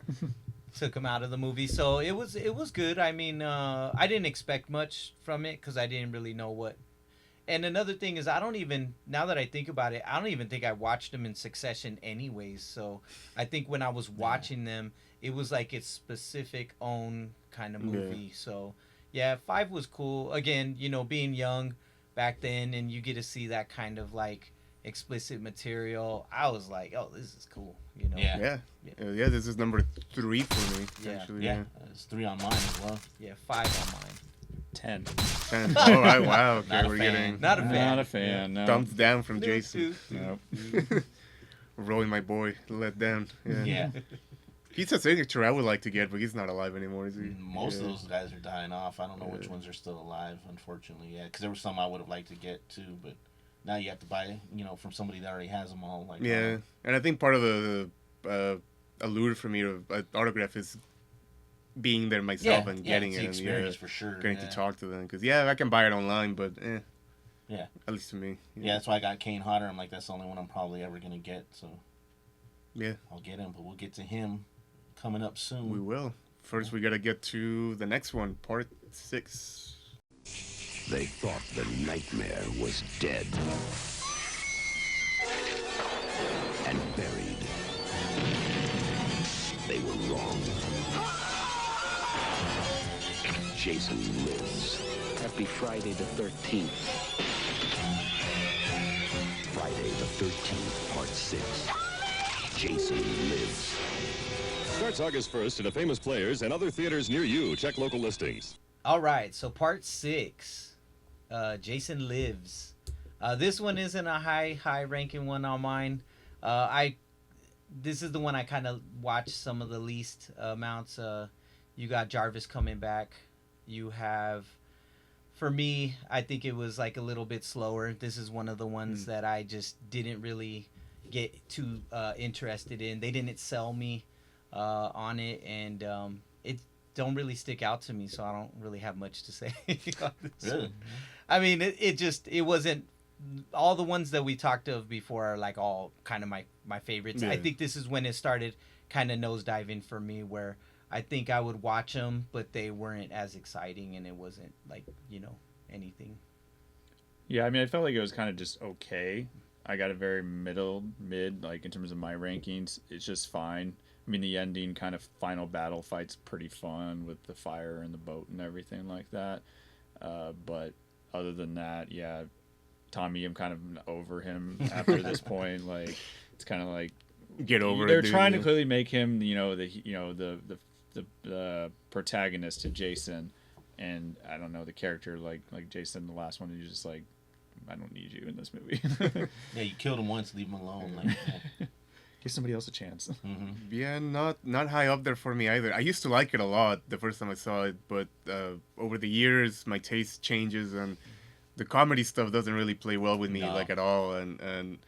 Took him out of the movie, so it was good. I mean, I didn't expect much from it because I didn't really know what. And another thing is, now that I think about it, I don't even think I watched them in succession anyways. So I think when I was watching them, it was like its specific own kind of movie. Yeah. So yeah, 5 was cool. Again, being young back then, and you get to see that kind of like explicit material. I was like, oh, this is cool. Yeah. This is number 3 for me. Actually, it's 3 on mine as well. Yeah, 5 on mine. 10. All right, wow. Okay, we're getting not a fan. No. Thumbs down from Jason. No. Rolling my boy, let down. Yeah. He's a signature I would like to get, but he's not alive anymore, is he? Most of those guys are dying off. I don't know which ones are still alive, unfortunately. Yeah, because there were some I would have liked to get too, but. Now you have to buy, from somebody that already has them all. Like and I think part of the allure for me of autograph is being there myself and getting it. Experience for sure. Getting to talk to them because I can buy it online, but at least to me. Yeah, that's why I got Kane Hodder. I'm like, that's the only one I'm probably ever gonna get. So I'll get him, but we'll get to him coming up soon. We will. First, we gotta get to the next one, part 6. They thought the nightmare was dead and buried. They were wrong. Jason lives. Happy Friday the 13th. Friday the 13th, part 6. Jason lives. Starts August 1st at a Famous Players and other theaters near you. Check local listings. All right, so part 6. Jason Lives. This one isn't a high ranking one on mine. This is the one I kind of watched some of the least amounts. You got Jarvis coming back. You have, for me, I think it was like a little bit slower. This is one of the ones that I just didn't really get too interested in. They didn't sell me on it, and it don't really stick out to me, so I don't really have much to say. Really? I mean, it wasn't. All the ones that we talked of before are like all kind of my favorites. Yeah. I think this is when it started kind of nosediving for me, where I think I would watch them, but they weren't as exciting, and it wasn't like, anything. Yeah, I mean, I felt like it was kind of just okay. I got a very mid, like in terms of my rankings. It's just fine. I mean, the ending kind of final battle fight's pretty fun with the fire and the boat and everything like that. But other than that, yeah, Tommy, I'm kind of over him after this point. Like, it's kind of like get over they're it. They're trying to clearly make him, the protagonist to Jason, and I don't know, the character like Jason, the last one, he's just like, I don't need you in this movie. Yeah, you killed him once, leave him alone. Like, give somebody else a chance. Mm-hmm. Yeah, not high up there for me either. I used to like it a lot the first time I saw it, but over the years my taste changes, and the comedy stuff doesn't really play well with me like at all. And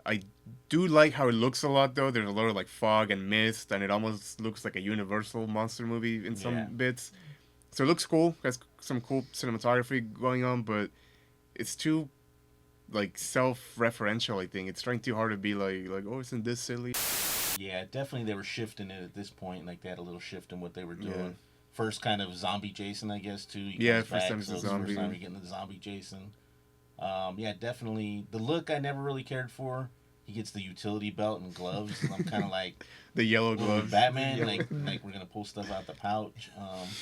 I do like how it looks a lot though. There's a lot of like fog and mist, and it almost looks like a Universal monster movie in some bits. So it looks cool. Has some cool cinematography going on, but it's too like self-referential. I think it's trying too hard to be like oh, isn't this silly? Yeah, definitely they were shifting it at this point. Like they had a little shift in what they were doing. Yeah. First kind of zombie Jason, I guess, too. First time it's a zombie. First time you're getting the zombie Jason. Yeah, definitely. The look I never really cared for. He gets the utility belt and gloves, and I'm kind of like the yellow gloves. Batman, like we're gonna pull stuff out the pouch.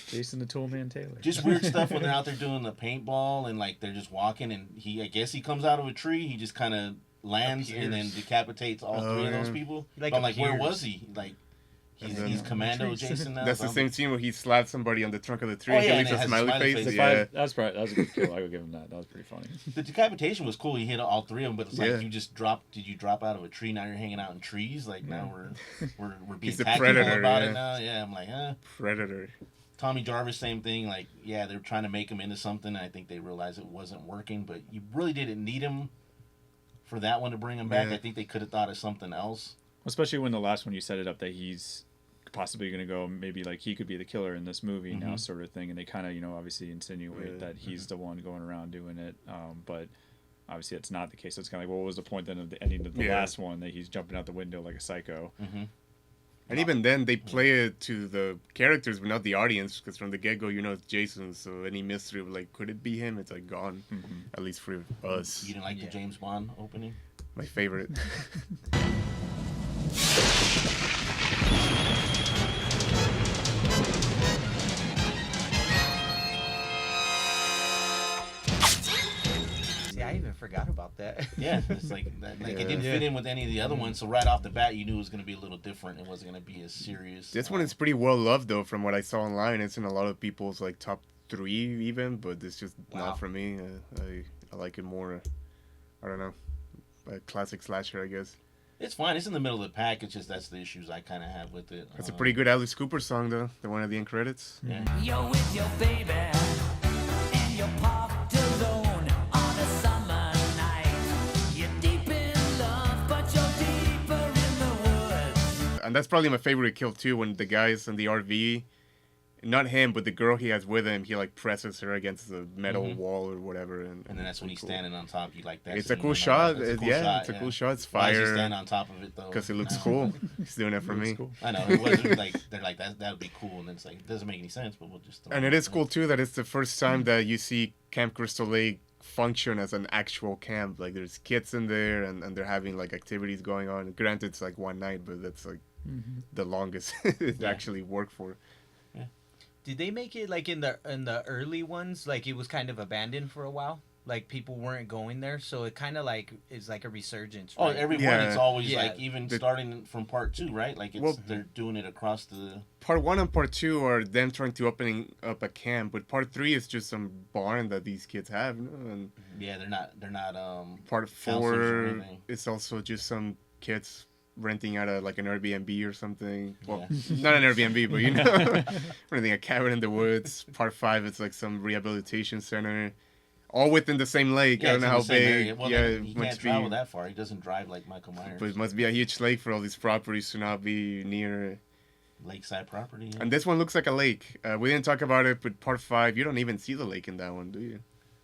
Jason the Toolman Taylor. Just weird stuff when they're out there doing the paintball and like they're just walking, and I guess he comes out of a tree. He just kind of lands and then decapitates all three of those people. But I'm like, where was he? Like. He's Commando Jason now. That's the same scene where he slapped somebody on the trunk of the tree. Oh, yeah, he leaves a smiley face. Yeah, that was a good kill. I would give him that. That was pretty funny. The decapitation was cool. He hit all three of them, but it's like you just dropped. Did you drop out of a tree? Now you're hanging out in trees. Like now we're being tactical about it now. Yeah, I'm like, Predator. Tommy Jarvis, same thing. Like, yeah, they're trying to make him into something. I think they realized it wasn't working, but you really didn't need him for that one to bring him back. I think they could have thought of something else. Especially when the last one you set it up that he's possibly going to go, maybe like he could be the killer in this movie now, sort of thing, and they kind of obviously insinuate that he's the one going around doing it, but obviously that's not the case. So it's kind of like, what was the point then of the ending of the last one, that he's jumping out the window like a psycho? And even then they play it to the characters but not the audience, because from the get-go it's Jason, so any mystery of like, could it be him, it's like gone, at least for us. You didn't like the James Bond opening? My favorite. I even forgot about that. Yeah, it's like it didn't fit in with any of the other ones, so right off the bat you knew it was going to be a little different. It wasn't going to be as serious. This one is pretty well loved though, from what I saw online. It's in a lot of people's like top 3 even, but it's just not for me. I like it more. I don't know, a classic slasher, I guess. It's fine. It's in the middle of the pack. It's just that's the issues I kind of have with it. That's a pretty good Alice Cooper song though, the one at the end credits. Yeah. You're with your baby and you're parked alone. And that's probably my favorite kill too, when the guy's in the RV, not him, but the girl he has with him, he like presses her against the metal wall or whatever. And then that's when he's standing on top. You like that. It's a cool shot. It's a cool shot. It's fire. Why does he stand on top of it though? Because it looks cool. He's doing it for me. Cool. I know. It wasn't like they're like that would be cool, and then it's like it doesn't make any sense, but we'll just. And it is cool too that it's the first time that you see Camp Crystal Lake function as an actual camp. Like there's kids in there, and they're having like activities going on. Granted, it's like one night, but that's like the longest it actually worked for. Yeah. Did they make it like in the early ones, like it was kind of abandoned for a while? Like people weren't going there, so it kind of like is like a resurgence. Right? Oh, every one it's always like even starting from part 2, right? Like it's they're doing it across the. Part 1 and part 2 are them trying to opening up a camp, but part 3 is just some barn that these kids have. And yeah, they're not. Part 4 it's also just some kids renting out an Airbnb or something. Well, not an Airbnb, but renting a cabin in the woods. Part 5 it's like some rehabilitation center. All within the same lake. Yeah, I don't know how big. Well, he can't travel that far. He doesn't drive like Michael Myers. But it must be a huge lake for all these properties to not be near. Lakeside property. Yeah. And this one looks like a lake. We didn't talk about it, but part 5, you don't even see the lake in that one, do you?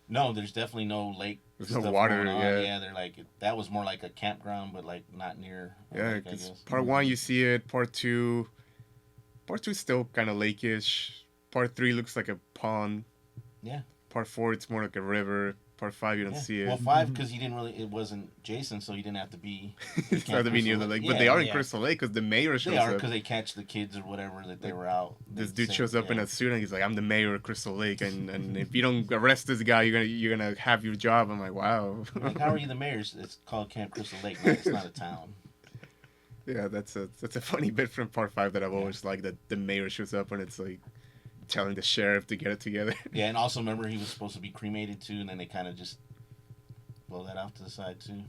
No, there's definitely no lake. There's no water. Yeah, they're like that was more like a campground, but like not near. Yeah, lake, because part 1 you see it. Part 2 is still kind of lake-ish. Part 3 looks like a pond. Yeah. Part 4 it's more like a river. Part 5 you don't see it. Well, 5 because it wasn't Jason, so he didn't have to be. He had to be near the lake, but they are in Crystal Lake because the mayor shows up. They are because they catch the kids or whatever that they were out. This dude shows up in a suit and he's like, "I'm the mayor of Crystal Lake, and if you don't arrest this guy, you're gonna have your job." I'm like, "Wow." Like, how are you the mayor? It's called Camp Crystal Lake. No, it's not a town. Yeah, that's a funny bit from part 5 that I've always liked, that the mayor shows up and it's like telling the sheriff to get it together. Yeah, and also remember he was supposed to be cremated too, and then they kind of just blow that off to the side too.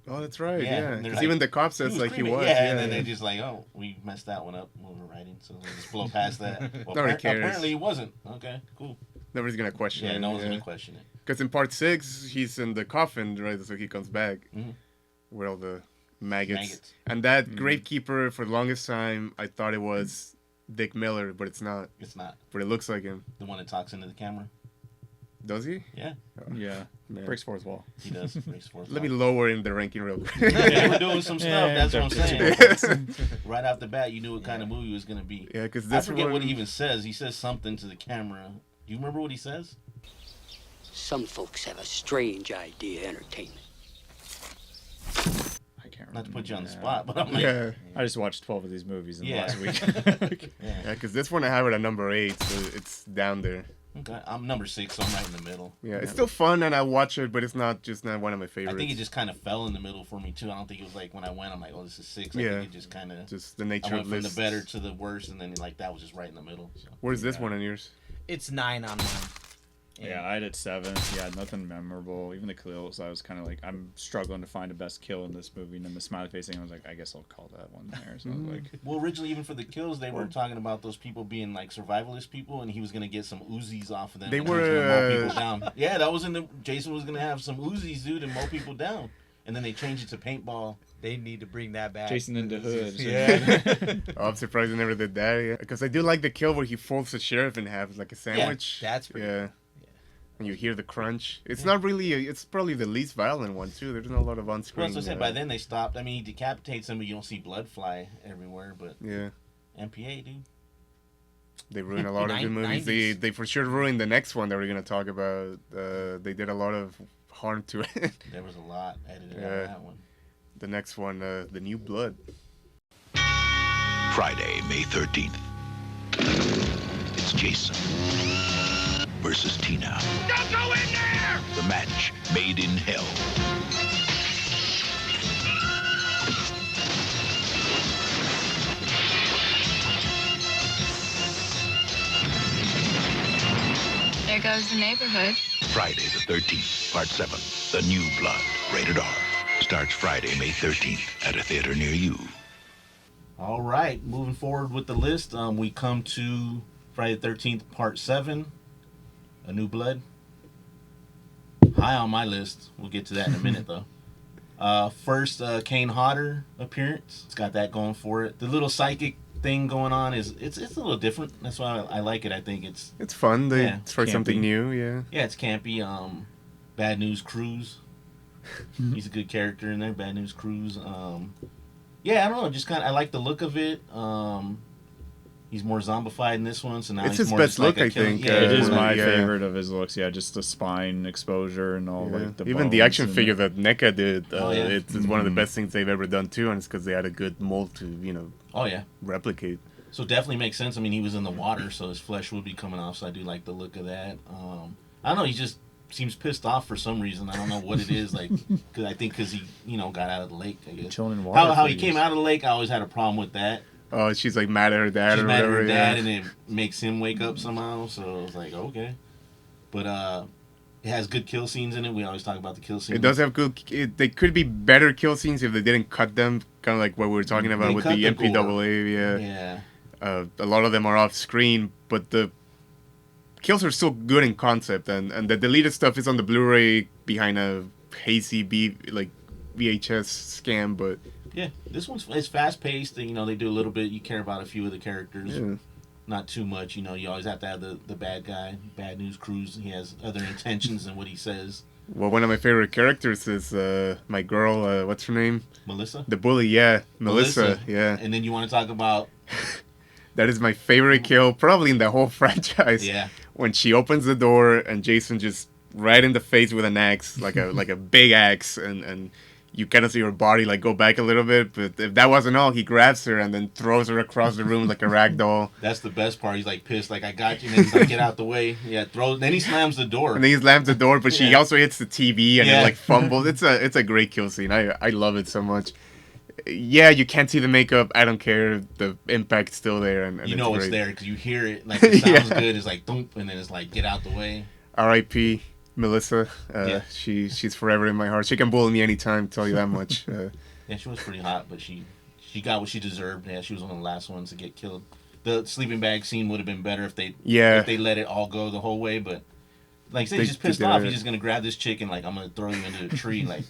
Oh, that's right. Yeah, because like, even the cop says like he was. Yeah, and then they just like, oh, we messed that one up when we were writing, so we just blow past that. Well, Nobody cares. Apparently he wasn't. Okay, cool. Nobody's gonna question it. Yeah, no one's gonna question it. Because in part 6, he's in the coffin, right? So he comes back with all the maggots. And that gravekeeper, for the longest time, I thought it was Dick Miller, but it's not. It's not. But it looks like him. The one that talks into the camera. Does he? Yeah. Oh, yeah. Man. Breaks fourth wall. He does. Breaks fourth wall. Let me lower him the ranking real quick. Yeah, we're doing some stuff. That's what I'm saying. Right off the bat, you knew what kind of movie it was going to be. Yeah, because I forget what he even says. He says something to the camera. Do you remember what he says? Some folks have a strange idea of entertainment. I can't remember. Not to put you on the spot, but I'm like... Yeah. I just watched 12 of these movies in the last week. Yeah, because this one I have it at number 8, so it's down there. Okay, I'm number 6, so I'm right in the middle. Yeah, it's still fun and I watch it, but it's not one of my favorites. I think it just kind of fell in the middle for me too. I don't think it was like when I went, I'm like, oh, this is 6. I think it just kind of just the nature I went of from lists. the better to the worst, and then like that was just right in the middle. So. Where's this one on yours? It's 9 on mine. Yeah, I had it 7. Yeah, nothing memorable. Even the kills, I was kind of like, I'm struggling to find the best kill in this movie. And then the smiley face thing, I was like, I guess I'll call that one there. So I was like, well, originally, even for the kills, they were talking about those people being like survivalist people, and he was gonna get some Uzis off of them. They and were he was gonna mow people down. Yeah, that was in the. Jason was gonna have some Uzis, dude, and mow people down. And then they changed it to paintball. They need to bring that back. Jason in the hood. Yeah. Oh, I'm surprised they never did that. Yeah, because I do like the kill where he folds the sheriff in half like a sandwich. Yeah, that's pretty cool. And you hear the crunch. It's not really. It's probably the least violent one too. There's not a lot of on-screen. Well, as I said, by then they stopped. I mean, he decapitates him, but you don't see blood fly everywhere. But yeah, MPA, dude. They ruined a lot of good movies. 90s. They for sure ruined the next one that we're gonna talk about. They did a lot of harm to it. There was a lot edited out of that one. The next one, The New Blood. Friday, May 13th. It's Jason versus Tina. Don't go in there! The match made in hell. There goes the neighborhood. Friday the 13th, Part 7. The New Blood. Rated R. Starts Friday, May 13th at a theater near you. All right, moving forward with the list, we come to Friday the 13th, Part 7. A New Blood. High on my list. We'll get to that in a minute, though. First, Kane Hodder appearance. It's got that going for it. The little psychic thing going on it's a little different. That's why I like it. I think it's fun. They try something new. Yeah. Yeah, it's campy. Bad News Cruz. He's a good character in there. Bad News Cruz. Yeah, I don't know. Just kind of I like the look of it. He's more zombified in this one, so now it's he's his more best just like look, I think. Yeah, it is my favorite of his looks. Yeah, just the spine exposure and all like the even the bones action figure that NECA did. It's one of the Mhm. best things they've ever done too, and it's because they had a good mold to replicate. So it definitely makes sense. I mean, he was in the water, so his flesh would be coming off. So I do like the look of that. I don't know. He just seems pissed off for some reason. I don't know what it is. Like, cause I think because he got out of the lake. I guess chilling in water. How he came out of the lake, I always had a problem with that. Oh, she's like mad at her dad She's or mad whatever. at her dad, and it makes him wake up somehow. So I was like, okay, but it has good kill scenes in it. We always talk about the kill scenes. It does have good. They could be better kill scenes if they didn't cut them. Kind of like what we were talking about with the MPAA. Yeah. A lot of them are off screen, but the kills are still good in concept, and the deleted stuff is on the Blu-ray behind a hazy VHS scan, but Yeah, this it's fast paced. You know, they do a little bit. You care about a few of the characters. Yeah. Not too much. You know, you always have to have the bad guy, Bad News Cruz. He has other intentions than what he says. Well, one of my favorite characters is my girl. What's her name? Melissa. The bully. Yeah, Melissa. Yeah. And then you want to talk about. That is my favorite kill, probably in the whole franchise. Yeah. When she opens the door and Jason just right in the face with an axe, like a big axe, and you kind of see her body like go back a little bit. But if that wasn't all, he grabs her and then throws her across the room like a rag doll. That's the best part. He's like pissed, like I got you. And then he's like, get out the way. Yeah, then he slams the door. And then he slams the door, but she also hits the TV and it like fumbles. It's a great kill scene. I love it so much. Yeah, you can't see the makeup. I don't care. The impact's still there, and you know it's there because you hear it. Like it sounds good. It's like thump, and then it's like get out the way. R.I.P. Melissa. She's forever in my heart. She can bully me anytime. Tell you that much. Yeah, she was pretty hot, but she got what she deserved. Yeah, she was one of the last ones to get killed. The sleeping bag scene would have been better if they let it all go the whole way. But like I said, he's just pissed off. He's just gonna grab this chick and like I'm gonna throw you into a tree. Like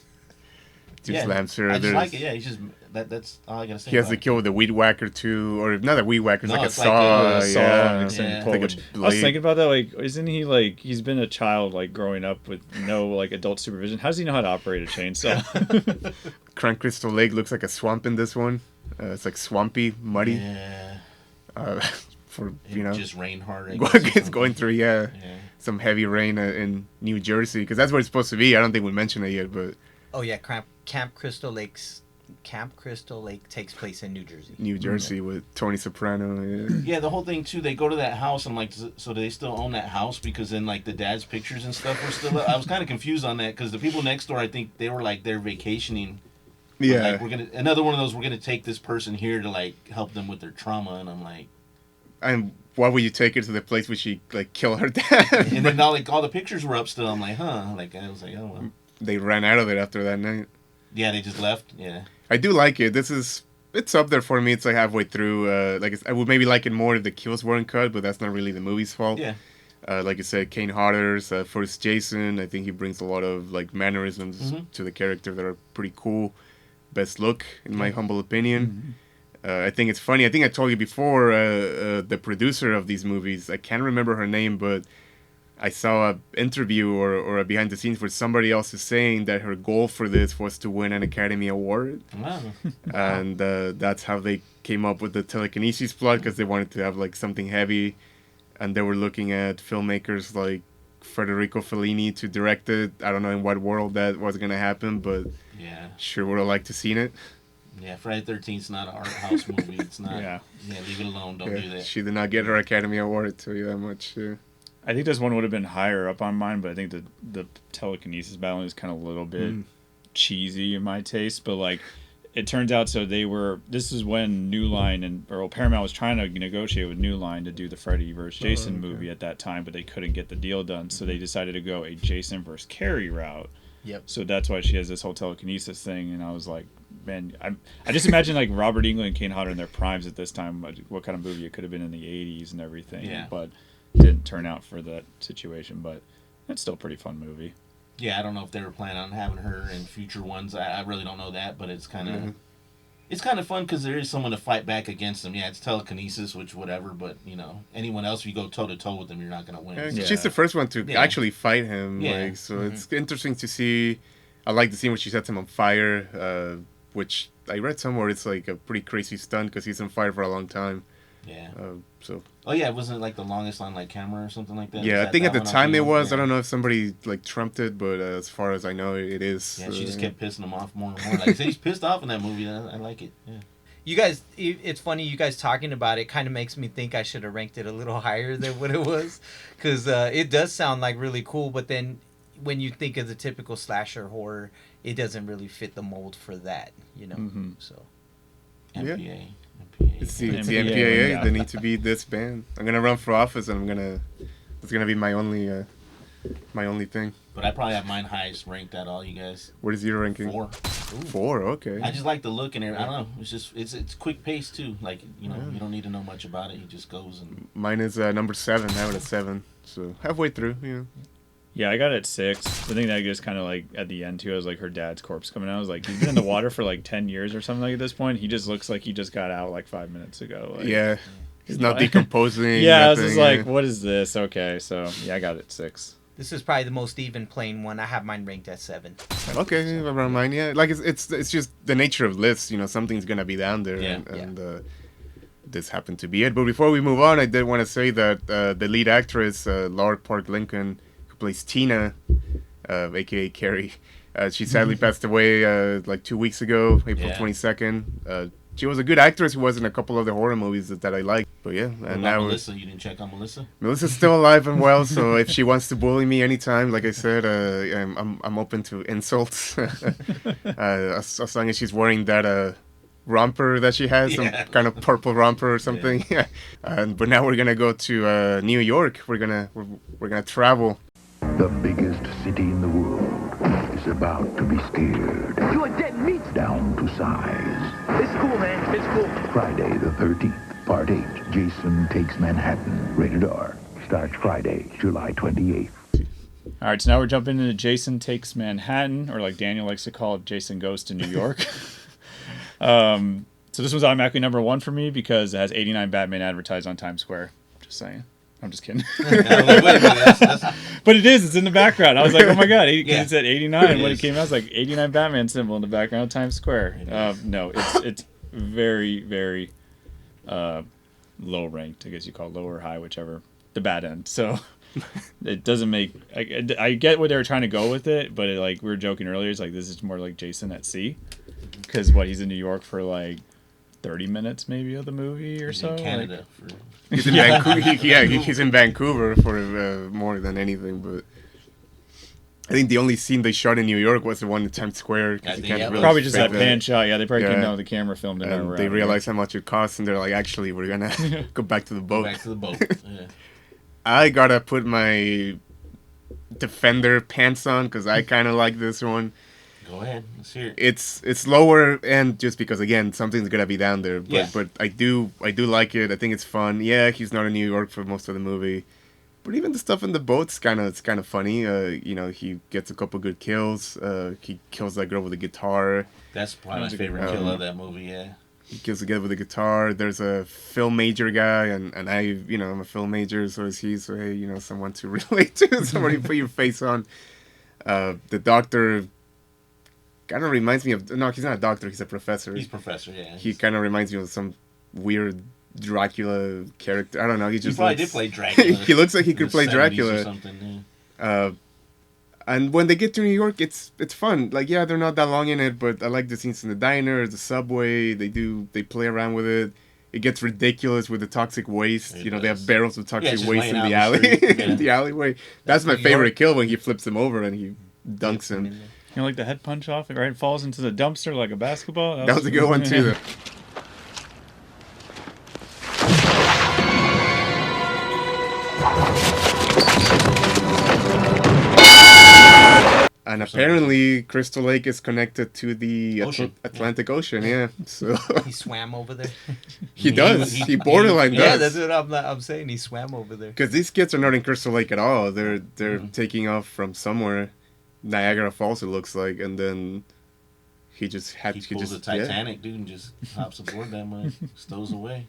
slams her. I just like it. Yeah, he's just that's all I gotta say. He has to kill with a weed whacker too, or not a weed whacker, it's like a Like saw. a saw. Like I was thinking about that. Like, isn't he like he's been a child like growing up with no like adult supervision? How does he know how to operate a chainsaw? Crown Crystal Lake looks like a swamp in this one. It's like swampy, muddy. Yeah. For just rain hard. It's going through some heavy rain in New Jersey because that's what it's supposed to be. I don't think we mentioned it yet, but Camp Crystal Lake takes place in New Jersey. New Jersey with Tony Soprano. Yeah, the whole thing too. They go to that house and I'm like, so do they still own that house? Because then like the dad's pictures and stuff were still up. I was kind of confused on that because the people next door, I think they were like they're vacationing. Yeah, like, we're gonna another one of those. We're gonna take this person here to like help them with their trauma, and I'm like, and why would you take her to the place where she like kill her dad? And then all the pictures were up still. I'm like, huh? Like I was like, oh well. They ran out of it after that night. Yeah, they just left. Yeah. I do like it. It's up there for me. It's like halfway through. I would maybe like it more if the kills weren't cut, but that's not really the movie's fault. Yeah. Like I said, Kane Hodder's first Jason. I think he brings a lot of like mannerisms to the character that are pretty cool. Best look, in my humble opinion. I think it's funny. I think I told you before. The producer of these movies, I can't remember her name, but I saw an interview or a behind the scenes where somebody else is saying that her goal for this was to win an Academy Award. Wow. And that's how they came up with the telekinesis plot, because they wanted to have like something heavy, and they were looking at filmmakers like Federico Fellini to direct it. I don't know in what world that was going to happen, but sure would have liked to seen it. Yeah, Friday the 13th is not an art house movie. It's not. Leave it alone. Don't do that. She did not get her Academy Award, I tell you that much. I think this one would have been higher up on mine, but I think the telekinesis battle is kind of a little bit cheesy in my taste. But like, it turns out this is when New Line Paramount was trying to negotiate with New Line to do the Freddy vs. Jason movie at that time, but they couldn't get the deal done, so they decided to go a Jason vs. Carrie route. Yep. So that's why she has this whole telekinesis thing, and I was like, man, I just imagine like Robert Englund and Kane Hodder in their primes at this time, what kind of movie it could have been in the 80s and everything. Yeah. But didn't turn out for that situation, but it's still a pretty fun movie. Yeah, I don't know if they were planning on having her in future ones. I really don't know that, but it's kind of it's kind of fun because there is someone to fight back against them. Yeah, it's telekinesis, which whatever, but anyone else, if you go toe to toe with them, you're not gonna win. She's the first one to actually fight him. So it's interesting to see. I like the scene where she sets him on fire, which I read somewhere it's like a pretty crazy stunt because he's on fire for a long time. Yeah. Oh yeah, wasn't it like the longest on like camera or something like that? Yeah, I think at the time it was. I don't know if somebody like trumped it, but as far as I know, it is. Yeah, she just kept pissing him off more and more. Like he's pissed off in that movie. I like it. Yeah. You guys, it's funny. You guys talking about it kind of makes me think I should have ranked it a little higher than what it was, because it does sound like really cool. But then when you think of the typical slasher horror, it doesn't really fit the mold for that. So. MPA. It's the MPAA. They need to be this band. I'm gonna run for office, and it's gonna be my only thing. But I probably have mine highest ranked out of all you guys. What is your ranking? 4. Ooh. 4, okay. I just like the look and everything. I don't know. It's just it's quick pace too. Like you don't need to know much about it. He just goes and. Mine is number 7. I have it at 7, so halfway through. Yeah, I got it at 6. The thing that I just kind of like at the end too, I was like her dad's corpse coming out. I was like, he's been in the water for like 10 years or something like at this point. He just looks like he just got out like 5 minutes ago. Like, yeah, he's not decomposing. Yeah, nothing, I was just like, what is this? Okay, so yeah, I got it at 6. This is probably the most even plain one. I have mine ranked at 7. Okay, around mine, yeah. Like it's just the nature of lists. You know, something's gonna be down there, Yeah. and this happened to be it. But before we move on, I did want to say that the lead actress, Laura Park Lincoln, who plays Tina, aka Carrie, she sadly passed away like 2 weeks ago, April 22nd. She was a good actress who was in a couple of the horror movies that I liked. But yeah, and now Melissa, you didn't check on Melissa? Melissa's still alive and well, so if she wants to bully me anytime, like I said, I'm open to insults. As long as she's wearing that romper that she has, some kind of purple romper or something. Yeah. But now we're gonna go to New York. We're gonna travel. The biggest city in the world is about to be scared. You are dead meat. Down to size. It's cool, man. It's cool. Friday the 13th, Part 8, Jason Takes Manhattan. Rated R. Starts Friday, July 28th. All right, so now we're jumping into Jason Takes Manhattan, or like Daniel likes to call it, Jason Goes to New York. So this was automatically number 1 for me because it has 89 Batman advertised on Times Square. Just saying. I'm just kidding. But it is. It's in the background. I was like, oh my god, it said 89 when it came out. It's like 89 Batman symbol in the background of Times Square. No, it's very, very low ranked. I guess you call it low or high, whichever. The bad end. So it doesn't make. I get where they were trying to go with it, but like we were joking earlier, it's like this is more like Jason at sea, because he's in New York for like 30 minutes maybe of the movie or so. In Canada. He's in Vancouver. Yeah, he's in Vancouver for more than anything. But I think the only scene they shot in New York was the one in Times Square. Probably just that pan shot. Yeah, they probably came down with the camera filmed it. And they realized how much it cost, and they're like, actually, we're gonna go back to the boat. Back to the boat. Yeah. I gotta put my Defender pants on because I kind of like this one. Go ahead, let's hear it. It's lower end just because again something's gonna be down there. But I do like it. I think it's fun. Yeah, he's not in New York for most of the movie, but even the stuff in the boat's kind of funny. You know, he gets a couple good kills. He kills that girl with a guitar. That's probably my favorite kill of that movie. Yeah. He kills the guy with a guitar. There's a film major guy, and I'm a film major, so is he. So hey, someone to relate to, somebody put your face on. The doctor kind of reminds me of. No, he's not a doctor. He's a professor. He's professor. Yeah. He kind of reminds me of some weird Dracula character. I don't know. He probably did play Dracula. He looks like he could play Dracula. Or something, yeah. And when they get to New York, it's fun. Like, yeah, they're not that long in it, but I like the scenes in the diner, the subway. They play around with it. It gets ridiculous with the toxic waste. They have barrels of toxic waste in the alley, in the alleyway. That's my favorite kill when he flips him over and he dunks him. Like the head punch off, right? Falls into the dumpster like a basketball. That was a good one too. Though. And apparently, Crystal Lake is connected to the Atlantic Ocean. Yeah, so he swam over there. He does. He borderline does. Yeah, that's what I'm saying. He swam over there. Because these kids are not in Crystal Lake at all. They're taking off from somewhere, Niagara Falls, it looks like, and then he just pulls the Titanic, dude, and just hops aboard that one, stows away.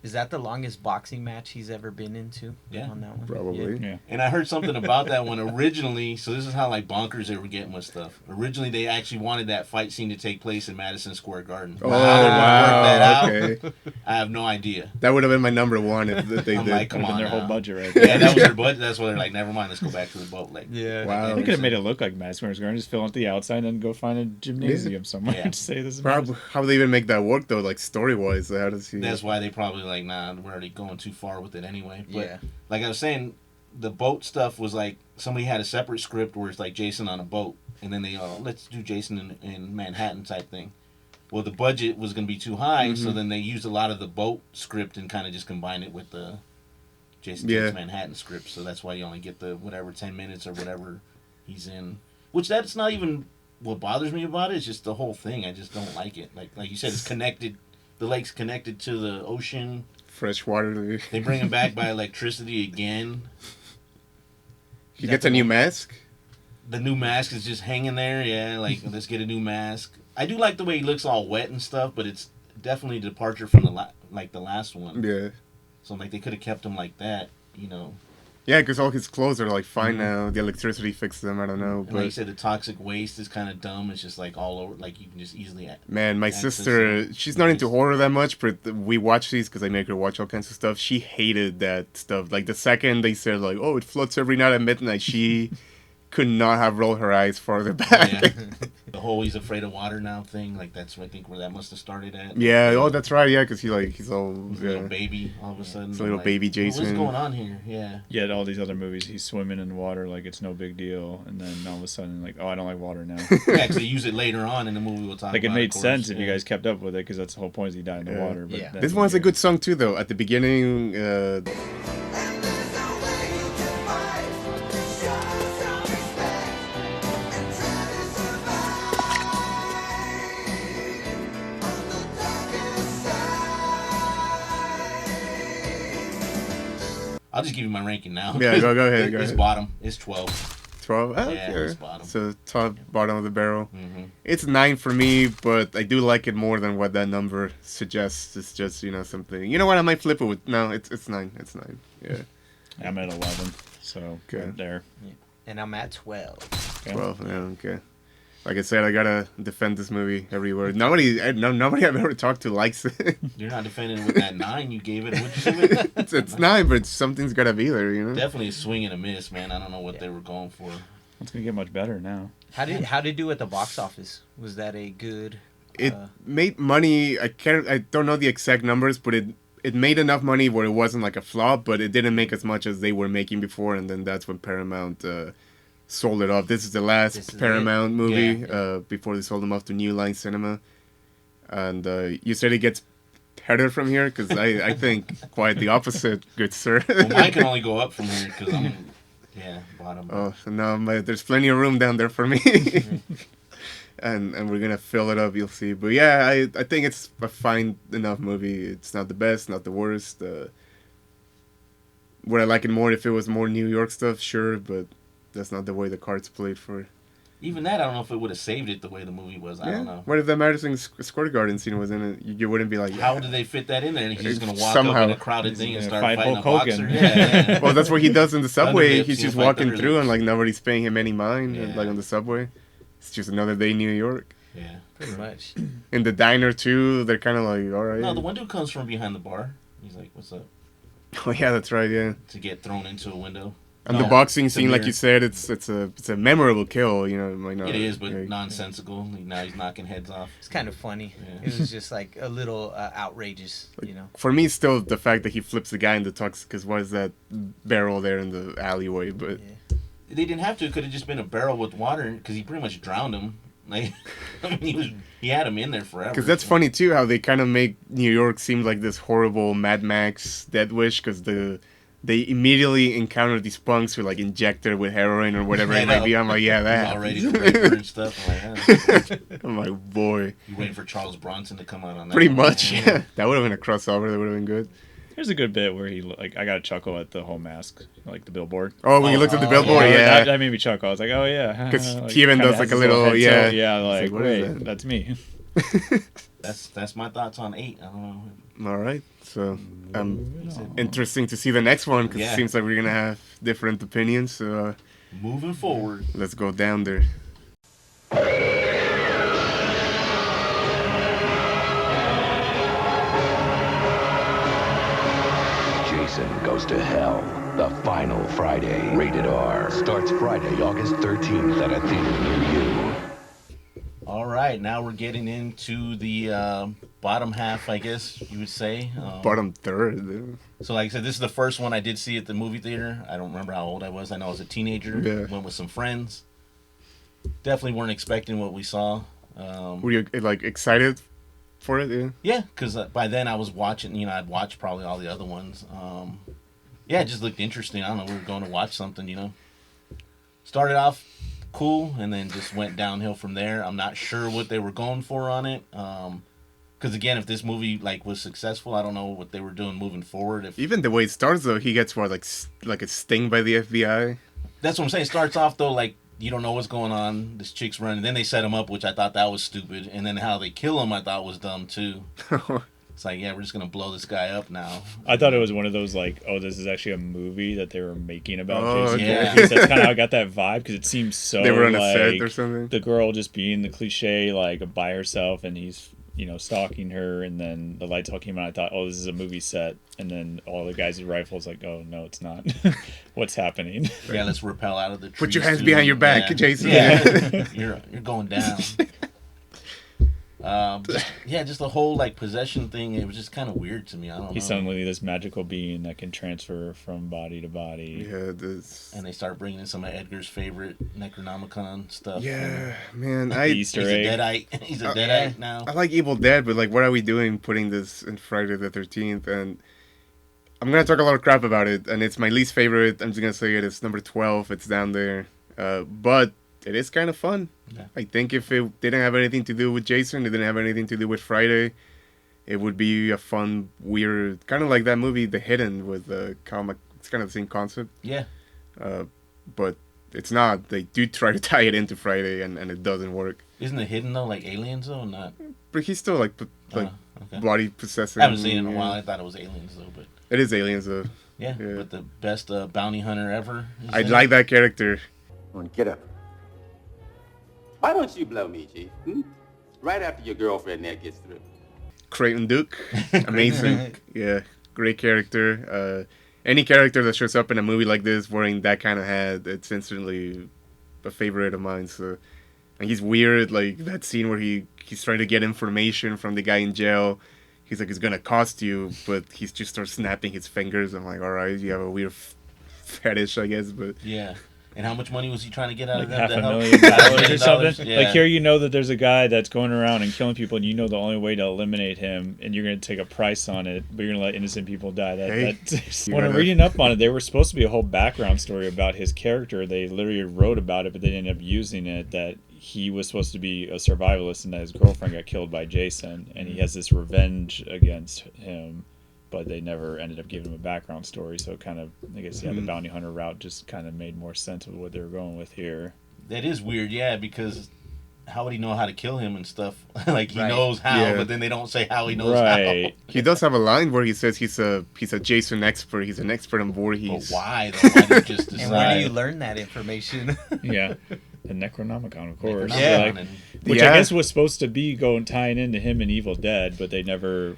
Is that the longest boxing match he's ever been into? Yeah, on that one? Probably. Yeah. And I heard something about that one originally. So this is how bonkers they were getting with stuff. Originally, they actually wanted that fight scene to take place in Madison Square Garden. Oh, wow! Okay. I have no idea. That would have been my number 1 if they did. Like, come on, their whole budget right there. Yeah, that was their budget. That's why they're like, never mind. Let's go back to the boat. Like, yeah, wow. They could have made it look like Madison Square Garden. Just fill out the outside and then go find a gymnasium somewhere and say this is. Probably, how would they even make that work though? Like story wise, how does he? That's why they probably like, nah, we're already going too far with it anyway. But like I was saying, the boat stuff was like somebody had a separate script where it's like Jason on a boat, and then they let's do Jason in Manhattan type thing. Well, the budget was going to be too high, so then they used a lot of the boat script and kind of just combined it with the Jason Takes Manhattan script. So that's why you only get the 10 minutes or whatever he's in. Which that's not even what bothers me about it. It's just the whole thing. I just don't like it. Like you said, it's connected. The lake's connected to the ocean. Fresh water. They bring him back by electricity again. He gets a new mask. The new mask is just hanging there. Yeah, like let's get a new mask. I do like the way he looks all wet and stuff, but it's definitely a departure from the last one. Yeah. So like they could have kept him like that, you know. Yeah, because all his clothes are like fine now. The electricity fixed them. I don't know. And But like you said, the toxic waste is kind of dumb. It's just like all over. Like you can just easily. Man, my sister, she's not into horror that much, but we watch these because I make her watch all kinds of stuff. She hated that stuff. Like the second they said like, oh, it floats every night at midnight, she could not have rolled her eyes farther back. Yeah. The whole he's afraid of water now thing, like that's I think where that must have started at. Yeah, oh, that's right. Yeah, because he's all He's a little baby all of a sudden. It's a little like, baby Jason. What's going on here? Yeah. Yet all these other movies, he's swimming in water like it's no big deal, and then all of a sudden, like, oh, I don't like water now. Yeah, because they use it later on in the movie. We'll talk. Like about it made of course. sense if you guys kept up with it, because that's the whole point. Is he died in the water. But Yeah. This one's a good song too, though. At the beginning, I'll just give you my ranking now. Yeah, go ahead. Go It's ahead. bottom. It's 12. 12? Oh, Yeah, okay. it's bottom. So top, bottom of the barrel. Mm-hmm. It's 9 for me, but I do like it more than what that number suggests. It's just, something. You know what? I might flip it with... No, it's 9. It's 9. Yeah. I'm at 11, so right there. Yeah. And I'm at 12. 12, yeah, okay. Like I said, I gotta defend this movie everywhere. Nobody I've ever talked to likes it. You're not defending it with that 9 you gave it. What'd you give it? It's 9, but something's gotta be there, Definitely a swing and a miss, man. I don't know what they were going for. It's gonna get much better now. How did it do at the box office? Was that a good? It made money. I don't know the exact numbers, but it made enough money where it wasn't like a flop, but it didn't make as much as they were making before, and then that's when Paramount sold it off. This is the last Paramount movie before they sold them off to New Line Cinema. And you said it gets better from here? Because I think quite the opposite, good sir. Well, mine can only go up from here because I'm, bottom. Oh, no, there's plenty of room down there for me. and we're going to fill it up, you'll see. But yeah, I think it's a fine enough movie. It's not the best, not the worst. Would I like it more if it was more New York stuff? Sure, but that's not the way the cards played for. Even that, I don't know if it would have saved it the way the movie was. I don't know. What if the Madison Square Garden scene was in it? You wouldn't be like, how did they fit that in there? And he's just going to walk somehow up in a crowded thing and start fighting a Hulk boxer. Hogan. Yeah. Well, that's what he does in the subway. Thunderlips, He's just fight walking through and Thunderlips. like nobody's paying him any mind. Yeah. Like on the subway, it's just another day in New York. Yeah, pretty much. In the diner too, they're kind of like, all right. No, the one dude comes from behind the bar. He's like, "What's up?" Oh yeah, that's right. Yeah. To get thrown into a window. And the boxing scene, like you said, it's a memorable kill. It might not. It is, but nonsensical. Now he's knocking heads off. It's kind of funny. Yeah. It was just like a little outrageous, For me, still the fact that he flips the guy in the tux, because why is that barrel there in the alleyway? But they didn't have to. It could have just been a barrel with water because he pretty much drowned him. Like, I mean, he had him in there forever. Because that's funny too, how they kind of make New York seem like this horrible Mad Max Death Wish, because they immediately encounter these punks who like inject her with heroin or whatever it might be. I'm like, yeah, that. Already paper and stuff. I'm like, I'm like, boy. You waiting for Charles Bronson to come out on that? Pretty much, yeah. That would have been a crossover. That would have been good. There's a good bit where he I got a chuckle at the whole mask, like the billboard. Oh, when you looked at the billboard, yeah. That made me chuckle. I was like, oh yeah. Because like, he even does like a little, yeah. Yeah, like what wait, is that? that's me. That's my thoughts on 8. I don't know. All right, so interesting to see the next one because it seems like we're gonna have different opinions. So moving forward, let's go down there. Jason Goes to Hell, the final Friday. Rated R. Starts Friday, August 13th at a theater near you. All right, now we're getting into the bottom half, I guess you would say. Bottom third. Dude. So like I said, this is the first one I did see at the movie theater. I don't remember how old I was. I know I was a teenager. Yeah. Went with some friends. Definitely weren't expecting what we saw. Were you like excited for it? Yeah. Yeah, because by then I was watching. I'd watched probably all the other ones. Yeah, it just looked interesting. I don't know. We were going to watch something. Started off cool, and then just went downhill from there. I'm not sure what they were going for on it. Because again, if this movie was successful, I don't know what they were doing moving forward. If even the way it starts though, he gets like a sting by the FBI. That's what I'm saying. It starts off though like you don't know what's going on. This chick's running. Then they set him up, which I thought that was stupid. And then how they kill him, I thought was dumb too. It's like, yeah, we're just gonna blow this guy up now. I thought it was one of those like, oh, this is actually a movie that they were making about Jason yeah. Voorhees. That's kind of how I got that vibe because it seems so they were on like a set or something. The girl just being the cliche like by herself, and he's stalking her, and then the lights all came on. I thought, oh, this is a movie set, and then all the guys with rifles like, oh no, it's not. What's happening? Yeah, let's rappel out of the trees. Put your hands behind your back, Jason. Yeah, you're going down. Just the whole like possession thing. It was just kind of weird to me. I don't know. He's suddenly this magical being that can transfer from body to body. Yeah, this. And they start bringing in some of Edgar's favorite Necronomicon stuff. Yeah, man. He's a deadite. He's a deadite now. I like Evil Dead, but like, what are we doing putting this in Friday the 13th? And I'm gonna talk a lot of crap about it, and it's my least favorite. I'm just gonna say it. It's number 12. It's down there, but it is kind of fun. Yeah. I think if it didn't have anything to do with Jason, it didn't have anything to do with Friday, it would be a fun, weird, kind of like that movie, The Hidden, with the comic. It's kind of the same concept. Yeah. But it's not. They do try to tie it into Friday, and it doesn't work. Isn't The Hidden, though, like Aliens, though, not? But he's still, like okay. body possessing. I haven't seen it in a while. I thought it was Aliens, though, but... It is Aliens, though. Yeah, but the best bounty hunter ever. I like that character. Come on, get up. Why don't you blow me, Chief? Right after your girlfriend there gets through. Creighton Duke. Amazing. Yeah, great character. Any character that shows up in a movie like this wearing that kind of hat, it's instantly a favorite of mine. So, and he's weird, like that scene where he's trying to get information from the guy in jail. He's like, it's going to cost you, but he just starts snapping his fingers. I'm like, all right, you have a weird fetish, I guess, but... Yeah. And how much money was he trying to get out of them? $500,000 or something. Yeah. Like here, you know that there's a guy that's going around and killing people, and you know the only way to eliminate him, and you're going to take a price on it, but you're going to let innocent people die. When I'm reading up on it, there was supposed to be a whole background story about his character. They literally wrote about it, but they ended up using it that he was supposed to be a survivalist, and that his girlfriend got killed by Jason, and he has this revenge against him. But they never ended up giving him a background story, so it kind of, I guess, the bounty hunter route just kind of made more sense of what they were going with here. That is weird, yeah, because how would he know how to kill him and stuff? Like, he knows how, but then they don't say how he knows how. He does have a line where he says he's a Jason expert. He's an expert on Voorhees. But why, though? Why do you just decide? And where do you learn that information? Yeah. The Necronomicon, of course. Yeah. Like, which I guess was supposed to be tying into him in Evil Dead, but they never...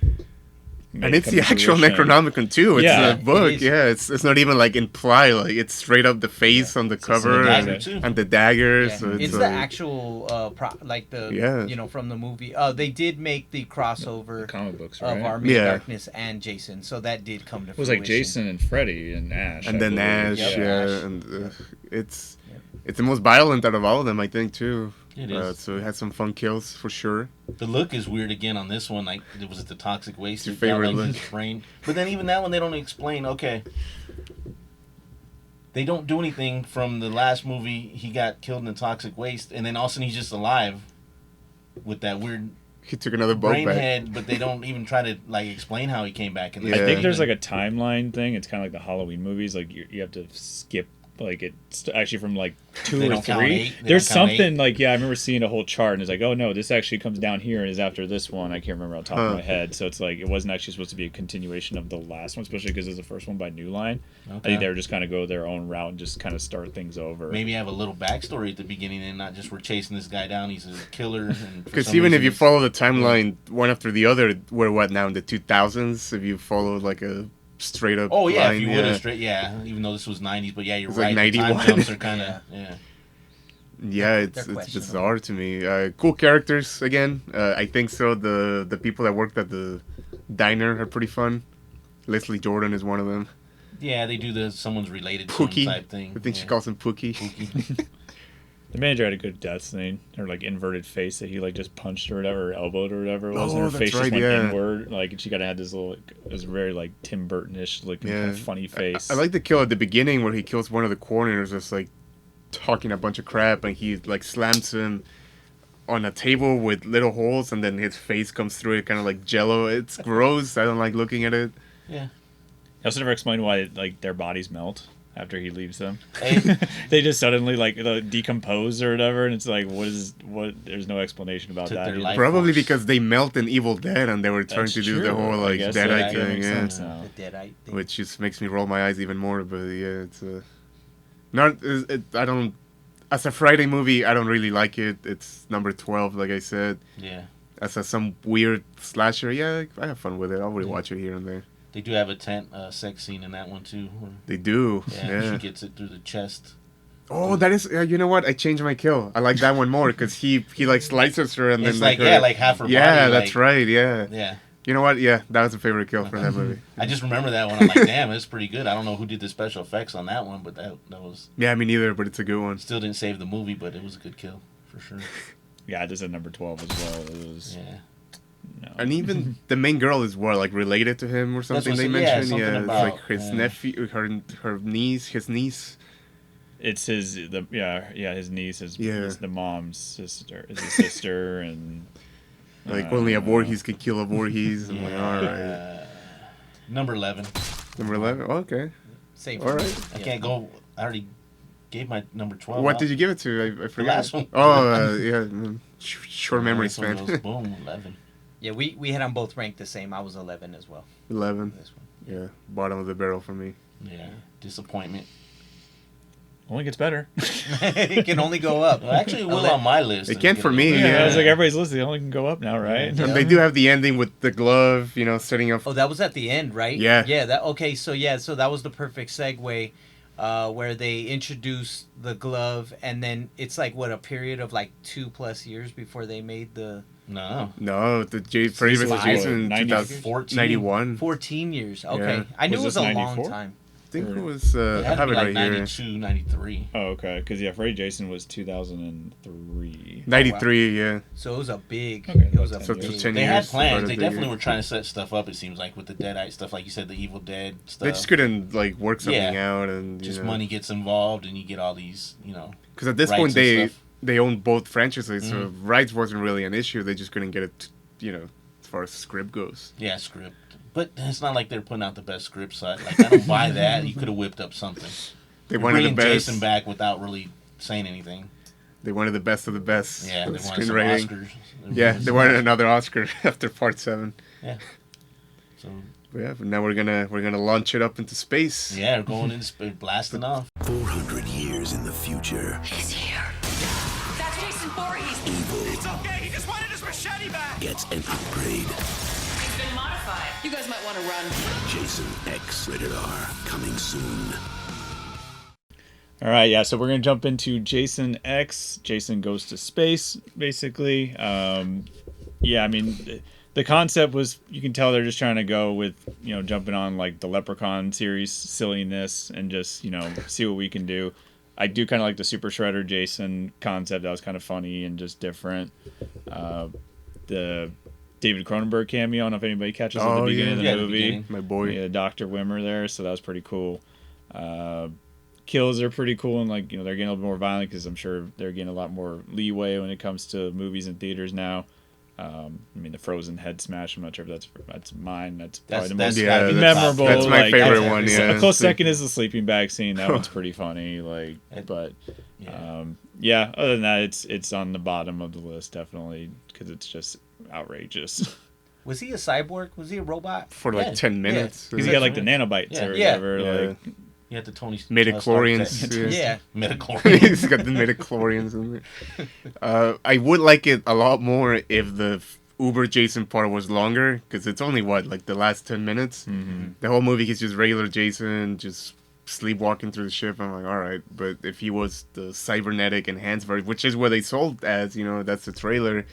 And it's the actual Necronomicon too. It's a book. It's not even like implied. Like it's straight up the face on the cover and the dagger. Yeah. So it's the actual from the movie. They did make the crossover the comic books of Army of Darkness and Jason, so that did come to fruition. It was like Jason and Freddy and Ash. And then Ash, and it's the most violent out of all of them, I think, too. It is. So it had some fun kills for sure. The look is weird again on this one. Like, was it the toxic waste? Your favorite look. But then even that one, they don't explain. Okay, they don't do anything from the last movie. He got killed in the toxic waste, and then all of a sudden he's just alive with that weird. He took another boat brain back. head, but they don't even try to like explain how he came back. I think there's like a timeline thing. It's kind of like the Halloween movies. Like you have to skip. Like it's actually from like 2 or 3. There's something like I remember seeing a whole chart and it's like, oh no, this actually comes down here and is after this one. I can't remember on top of my head. So it's like it wasn't actually supposed to be a continuation of the last one, especially because it's the first one by New Line. Okay. I think they were just kind of go their own route and just kind of start things over. Maybe have a little backstory at the beginning and not just we're chasing this guy down. He's a killer. Because even if you follow the timeline one after the other, we're what now in the 2000s? If you follow like a straight up line, if you would have straight even though this was 90s, but you're right, like 91. The time jumps are kind of it's bizarre to me. Cool characters again. I think so. The people that worked at the diner are pretty fun. Leslie Jordan is one of them. Yeah, they do someone's related to Pookie him type thing. I think she calls him Pookie. The manager had a good death scene, or like inverted face that he like just punched or whatever, or elbowed or whatever it was, and her face just went inward. Like, and she kind of had this little, it was very like Tim Burton-ish looking kind of funny face. I like the kill at the beginning where he kills one of the coroners, just like talking a bunch of crap, and he like slams him on a table with little holes, and then his face comes through it, kind of like Jello. It's gross. I don't like looking at it. Yeah. I also never explained why like their bodies melt. after he leaves them. They just suddenly like decompose or whatever, and it's like, what? There's no explanation about that. Probably because they melt in Evil Dead and they were trying to do the whole like Deadite thing, The Deadite thing. which just makes me roll my eyes even more. But yeah, it's not. I don't. As a Friday movie, I don't really like it. It's number 12, like I said. Yeah. As some weird slasher, yeah, I have fun with it. I'll rewatch it here and there. They do have a tent sex scene in that one too. They do. Yeah. She gets it through the chest. Oh, that is. You know what? I changed my kill. I like that one more because he like slices her and It's then like half her body. Yeah, that's right. Yeah. Yeah. You know what? Yeah, that was a favorite kill from that movie. I just remember that one. I'm like, damn, it's pretty good. I don't know who did the special effects on that one, but that was. Yeah, me neither. But it's a good one. Still didn't save the movie, but it was a good kill for sure. Yeah, this is number 12 as well. It was. Yeah. No. And even the main girl is like related to him or something. They mentioned, it's like his nephew, her niece, his niece. It's his his niece is the mom's sister, is his sister, and like only a Voorhees can kill a Voorhees. I'm like, all right. Number 11. Number 11. Oh, okay. Same. All right. I can't go. I already gave my number 12. What did you give it to? I forgot. The last one. Oh, yeah. Short memory span. Boom, 11. Yeah, we had them both ranked the same. I was 11 as well. 11. Yeah, bottom of the barrel for me. Yeah, disappointment. Only gets better. It can only go up. Well, actually, it will on my list. It can for me. Yeah, I was like, everybody's list, it only can go up now, right? And they do have the ending with the glove, setting up. Oh, that was at the end, right? Yeah. Yeah. So that was the perfect segue, where they introduced the glove, and then it's like a period of like 2+ years before they made the. No, the Freddy vs. Jason 91. 14 years. Okay, Yeah. I knew it was a 94? long time. I think it was. I have it right 92, here. 93. Oh, okay. Because Freddy Jason was 2003. 93, yeah. So it was a big. Okay, It was a so big. 10 They years, had plans. about They a definitely decade. were trying to set stuff up. It seems like with the Deadite stuff, like you said, the Evil Dead stuff. They just couldn't work something out, and just money gets involved, and you get all these, Because at this rights point and stuff. they owned both franchises, so rights wasn't really an issue. They just couldn't get it, as far as script goes. Yeah, script. But it's not like they're putting out the best script, so I don't buy that. You could have whipped up something. They wanted the best. Jason back without really saying anything. They wanted the best of the best. Yeah, they wanted some screenwriting. Oscars. Yeah, they wanted another Oscar after Part 7. Yeah. So. But now we're gonna launch it up into space. Yeah, we're going into space, blasting off. 400 years in the future. He's here. That's Jason Voorhees. Evil It's okay, he just wanted his machete back. gets an upgrade. He's been modified. You guys might want to run. Jason X rated R coming soon. All right, yeah. So we're gonna jump into Jason X. Jason goes to space, basically. Yeah, I mean, the concept was, you can tell they're just trying to go with, jumping on like the Leprechaun series silliness and just, see what we can do. I do kind of like the Super Shredder Jason concept. That was kind of funny and just different. The David Cronenberg cameo, I don't know if anybody catches at the beginning of the movie. My boy. Yeah, Dr. Wimmer there, so that was pretty cool. Kills are pretty cool, and they're getting a little bit more violent because I'm sure they're getting a lot more leeway when it comes to movies and theaters now. I mean, the frozen head smash, I'm not sure if that's mine. That's probably the most memorable. That's my favorite one. Yeah, a close second is the sleeping bag scene. That one's pretty funny. Other than that, it's on the bottom of the list definitely because it's just outrageous. Was he a cyborg? Was he a robot? For 10 minutes. Because he got the nanobites or whatever. Yeah. You had the Tony Midichlorians. Yeah. Midichlorians. He's got the midichlorians in there. I would like it a lot more if the Uber Jason part was longer, because it's only the last 10 minutes. Mm-hmm. The whole movie is just regular Jason, just sleepwalking through the ship. I'm like, all right. But if he was the cybernetic enhanced version, which is what they sold as, that's the trailer,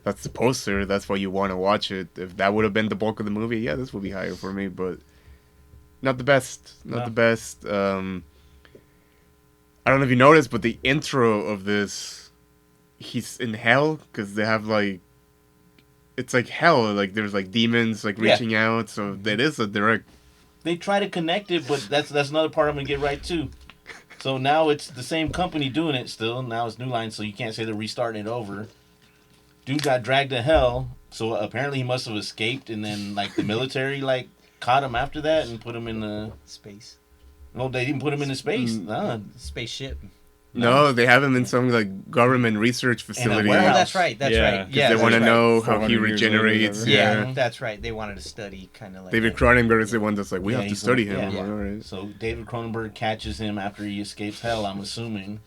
that's the poster, that's why you want to watch it. If that would have been the bulk of the movie, yeah, this would be higher for me, but not the best. Not the best. I don't know if you noticed, but the intro of this, he's in hell, because they have it's like hell, there's demons reaching out, so that is a direct. They try to connect it, but that's another part I'm gonna get right too. So now it's the same company doing it still. Now it's New Line, so you can't say they're restarting it over. Dude got dragged to hell, so apparently he must have escaped, and then the military caught him after that and put him in the space. No, they didn't put him into space. Nah. Spaceship. No, they have him in some like government research facility. Oh, that's right. That's right. Yeah, they want to right. know how he regenerates. Yeah, that's right. They wanted to study kind of like. David Cronenberg is the one that's like, we have to study him. Yeah. All right. So David Cronenberg catches him after he escapes hell, I'm assuming.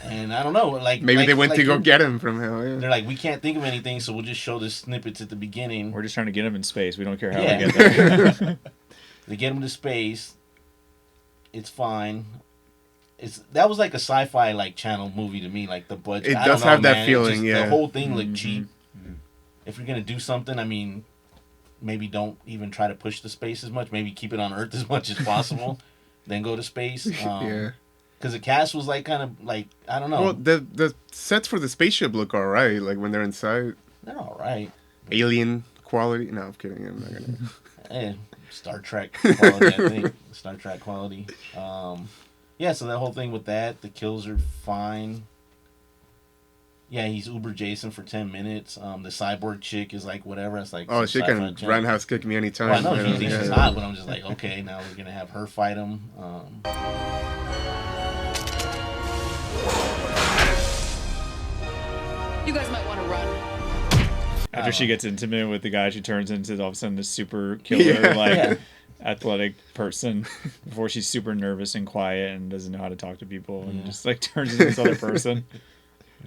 And I don't know, like maybe they went to go get him from hell. Yeah. They're like, we can't think of anything, so we'll just show the snippets at the beginning. We're just trying to get him in space. We don't care how we get there. They get him to space. It's fine. That was like a sci-fi like channel movie to me, like the budget. It does have that feeling, The whole thing looked cheap. If you're gonna do something, I mean, maybe don't even try to push the space as much. Maybe keep it on Earth as much as possible, then go to space. Yeah. Because the cast was like kind of like, I don't know. Well, the sets for the spaceship look all right. Like when they're inside. They're all right. Alien quality. No, I'm kidding. I'm not gonna. Star Trek quality, I think. Star Trek quality. Yeah, so that whole thing with that, the kills are fine. Yeah, he's Uber Jason for 10 minutes. The cyborg chick is like whatever. It's like she can roundhouse kick me anytime. Well, I know she thinks she's hot, but I'm just like, okay, now we're gonna have her fight him. You guys might want to run. After she gets intimate with the guy, she turns into all of a sudden this super killer, athletic person. Before she's super nervous and quiet and doesn't know how to talk to people, and just like turns into this other person.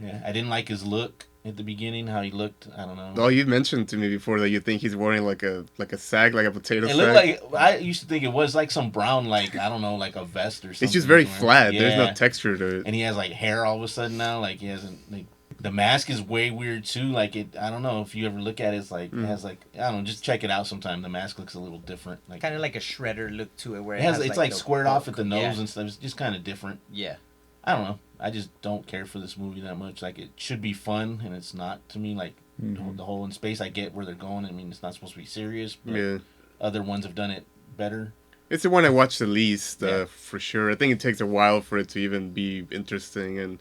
Yeah, I didn't like his look at the beginning. How he looked, I don't know. Oh, you mentioned to me before that you think he's wearing like a sack, like a potato sack. It looked like, I used to think it was like some brown, like I don't know, like a vest or something. It's just very flat. There's no texture to it. And he has like hair all of a sudden now. Like he hasn't like. The mask is way weird too. Like it, I don't know if you ever look at it. It's like it has like I don't know. Just check it out sometime. The mask looks a little different. Like kind of like a Shredder look to it, where it's like squared off at the nose and stuff. It's just kind of different. Yeah, I don't know. I just don't care for this movie that much. Like it should be fun, and it's not to me. Like the whole in space, I get where they're going. I mean, it's not supposed to be serious. But other ones have done it better. It's the one I watched the least for sure. I think it takes a while for it to even be interesting and.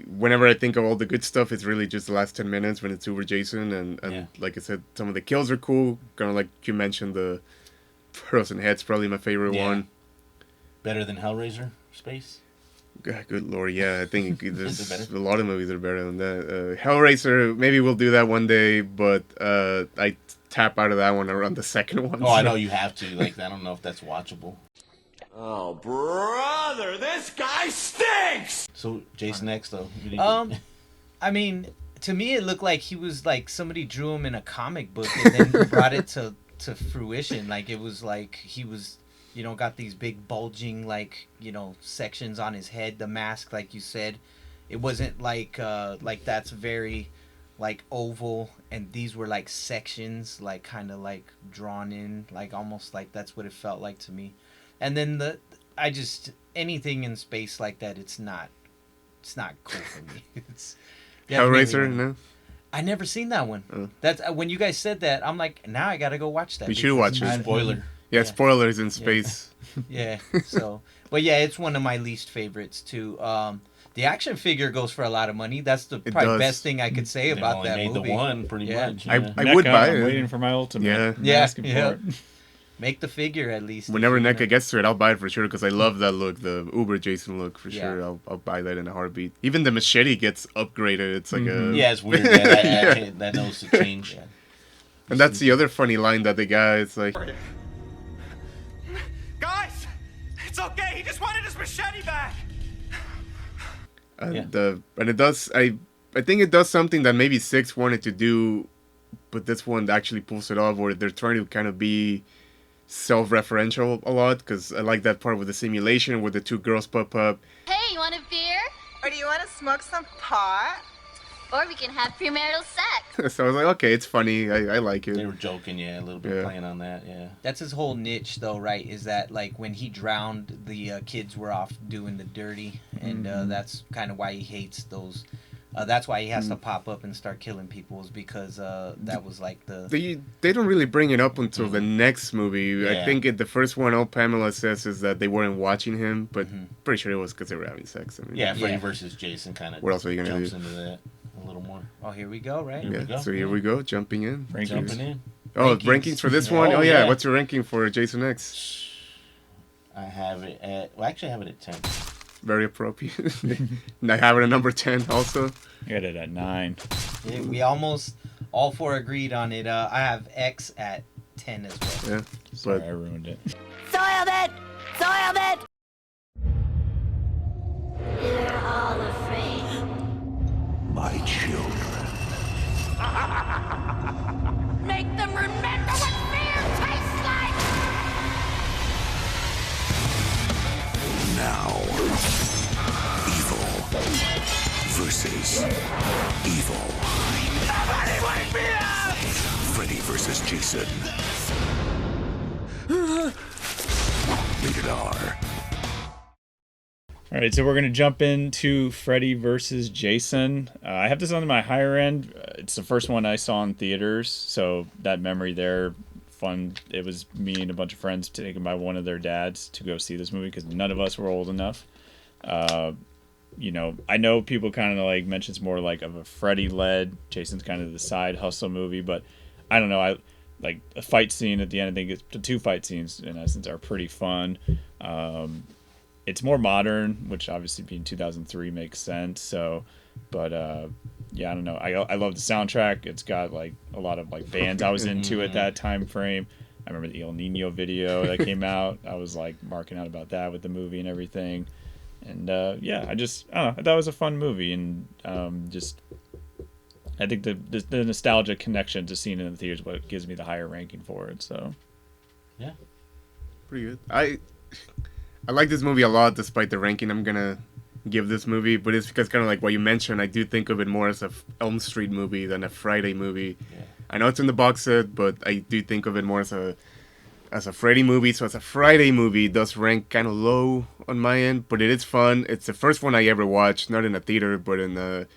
Whenever I think of all the good stuff, it's really just the last 10 minutes when it's Uber Jason. And like I said, some of the kills are cool. Kind of like you mentioned, the Frozen Head's probably my favorite one. Better than Hellraiser Space? God, good lord, yeah. I think there's a lot of movies that are better than that. Hellraiser, maybe we'll do that one day, but I tap out of that one around the second one. Oh, I know you have to. Like, I don't know if that's watchable. Oh, brother, this guy stinks! So, Jason X, though. I mean, to me, it looked like he was like somebody drew him in a comic book and then brought it to fruition. Like, it was like he was, got these big bulging, like, sections on his head. The mask, like you said, it wasn't like that's very, like, oval. And these were like sections, like, kind of like drawn in, like almost like that's what it felt like to me. And then anything in space like that, it's not cool for me. It's Hellraiser, no. I never seen that one. Oh. That's when you guys said that, I'm like, now I gotta go watch that. You should watch it. Spoiler. Yeah, spoilers in space. Yeah. So, but yeah, it's one of my least favorites too. The action figure goes for a lot of money. That's the probably best thing I could say about that movie. Made the one pretty much. I would buy it. I'm waiting for my ultimate. Yeah. Asking for it. Make the figure at least. Whenever NECA gets to it, I'll buy it for sure because I love that look, the Uber Jason look for sure. I'll buy that in a heartbeat. Even the machete gets upgraded. It's like it's weird. That knows to change. Yeah. And that's the other funny line that the guy is like, guys, it's okay. He just wanted his machete back. And it does. I think it does something that maybe 6 wanted to do, but this one actually pulls it off. Where they're trying to kind of be self-referential a lot, because I like that part with the simulation where the 2 girls pop up. Hey, you want a beer? Or do you want to smoke some pot? Or we can have premarital sex. So I was like, okay, it's funny. I like it. They were joking, a little bit playing on that, That's his whole niche, though, right? Is that like when he drowned, the kids were off doing the dirty, and that's kind of why he hates those. That's why he has to pop up and start killing people, is because that was like the... They don't really bring it up until the next movie. I think the first one, all Pamela says is that they weren't watching him, but pretty sure it was because they were having sex. I mean, Freddy versus Jason kind of jumps into that a little more. Oh, here we go, right? Here we go, jumping in. Jumping in. Oh, rankings for this one? Oh, yeah. What's your ranking for Jason X? I have it at... Well, actually, I have it at 10. Very appropriate. And I have it at number 10 also. I got it at 9. Yeah, we almost all four agreed on it. I have X at 10 as well. Yeah. Sorry, I ruined it. Soiled it! Soiled it! They're all afraid. My children. Make them remember what fear tastes like! Now, evil versus evil. Somebody wake me up! Freddy versus Jason. Rated R. All right, so we're going to jump into Freddy versus Jason. I have this on my higher end. It's the first one I saw in theaters, so that memory there, fun. It was me and a bunch of friends taken by one of their dads to go see this movie because none of us were old enough. You know, I know people kind of like mentions more like of a Freddy-led. Jason's kind of the side hustle movie, but I don't know. I like a fight scene at the end. I think the 2 fight scenes in essence are pretty fun. It's more modern, which obviously being 2003 makes sense. So, but yeah, I don't know. I love the soundtrack. It's got like a lot of like bands I was into at that time frame. I remember the El Nino video that came out. I was like marking out about that with the movie and everything. And yeah, I don't know. I thought it was a fun movie, and just I think the nostalgia connection to seeing it in the theaters is what gives me the higher ranking for it. So yeah, pretty good. I like this movie a lot, despite the ranking I'm gonna give this movie. But it's because kind of like what you mentioned, I do think of it more as a Elm Street movie than a Friday movie. Yeah. I know it's in the box set, but I do think of it more as a Freddy movie. So as a Friday movie, it does rank kind of low on my end, but it is fun. It's the first one I ever watched, not in a theater, but in a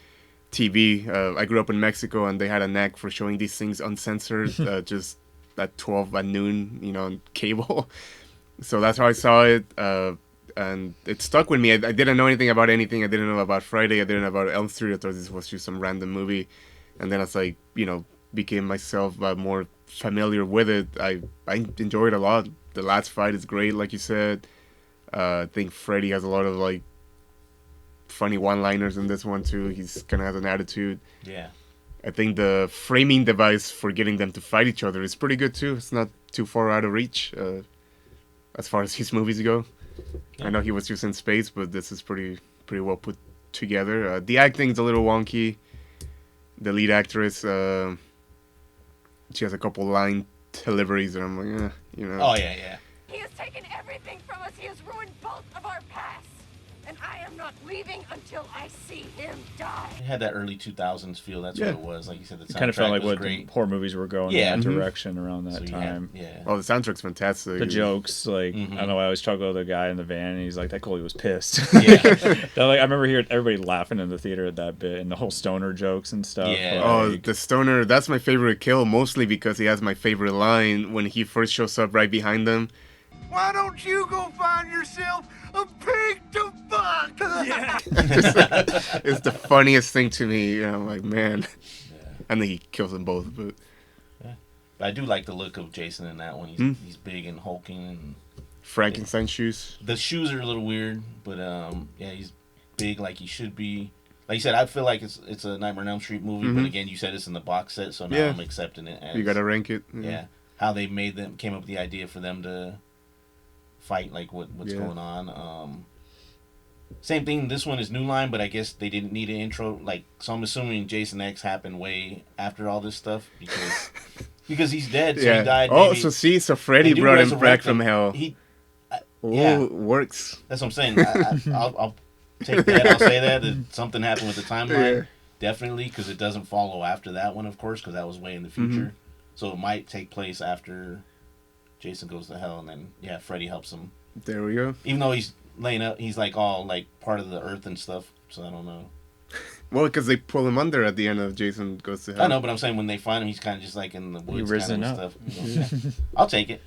TV. I grew up in Mexico, and they had a knack for showing these things uncensored, just at 12 at noon, you know, on cable. So that's how I saw it, and it stuck with me. I didn't know anything about anything. I didn't know about Friday. I didn't know about Elm Street. I thought this was just some random movie. And then as I, you know, became myself more familiar with it, I enjoyed it a lot. The last fight is great, like you said. I think Freddy has a lot of, like, funny one-liners in this one, too. He's kind of has an attitude. Yeah. I think the framing device for getting them to fight each other is pretty good, too. It's not too far out of reach. As far as his movies go. Yeah. I know he was just in space, but this is pretty well put together. The acting's a little wonky. The lead actress, she has a couple line deliveries, and I'm like, you know. Oh, yeah. He has taken everything from us. He has ruined both of our pasts. And I am not leaving until I see him die. It had that early 2000s feel. That's what it was. Like you said, the soundtrack it kind of felt like was what great. horror movies were going in that direction around that time. Oh, the soundtrack's fantastic. The jokes, like, I don't know, I always struggle with the guy in the van, and he's like, that goalie was pissed. Yeah. Like, I remember hearing everybody laughing in the theater at that bit, and the whole stoner jokes and stuff. Yeah. Oh, the stoner, that's my favorite kill, mostly because he has my favorite line when he first shows up right behind them. Why don't you go find yourself a pig to fuck? Yeah. It's the funniest thing to me. You know, I'm like, man. Yeah. And then he kills them both. But I do like the look of Jason in that one. He's big and hulking. And Frankenstein shoes. The shoes are a little weird, but yeah, he's big like he should be. Like you said, I feel like it's a Nightmare on Elm Street movie, but again, you said it's in the box set, so now I'm accepting it. As, you gotta rank it. Yeah. How they came up with the idea for them to fight, like what's going on. Same thing, this one is New Line, but I guess they didn't need an intro. Like, so I'm assuming Jason X happened way after all this stuff because he's dead, so he died. Oh, so Freddy brought him back from hell. Works. That's what I'm saying. I'll take that. I'll say that something happened with the timeline. Definitely, because it doesn't follow after that one, of course, because that was way in the future. So it might take place after Jason goes to hell, and then Freddy helps him. There we go. Even though he's laying up, he's like all like part of the earth and stuff. So I don't know. Well, because they pull him under at the end of Jason Goes to Hell. I know, but I'm saying when they find him, he's kind of just like in the woods, risen kind of up. Stuff. You know? I'll take it.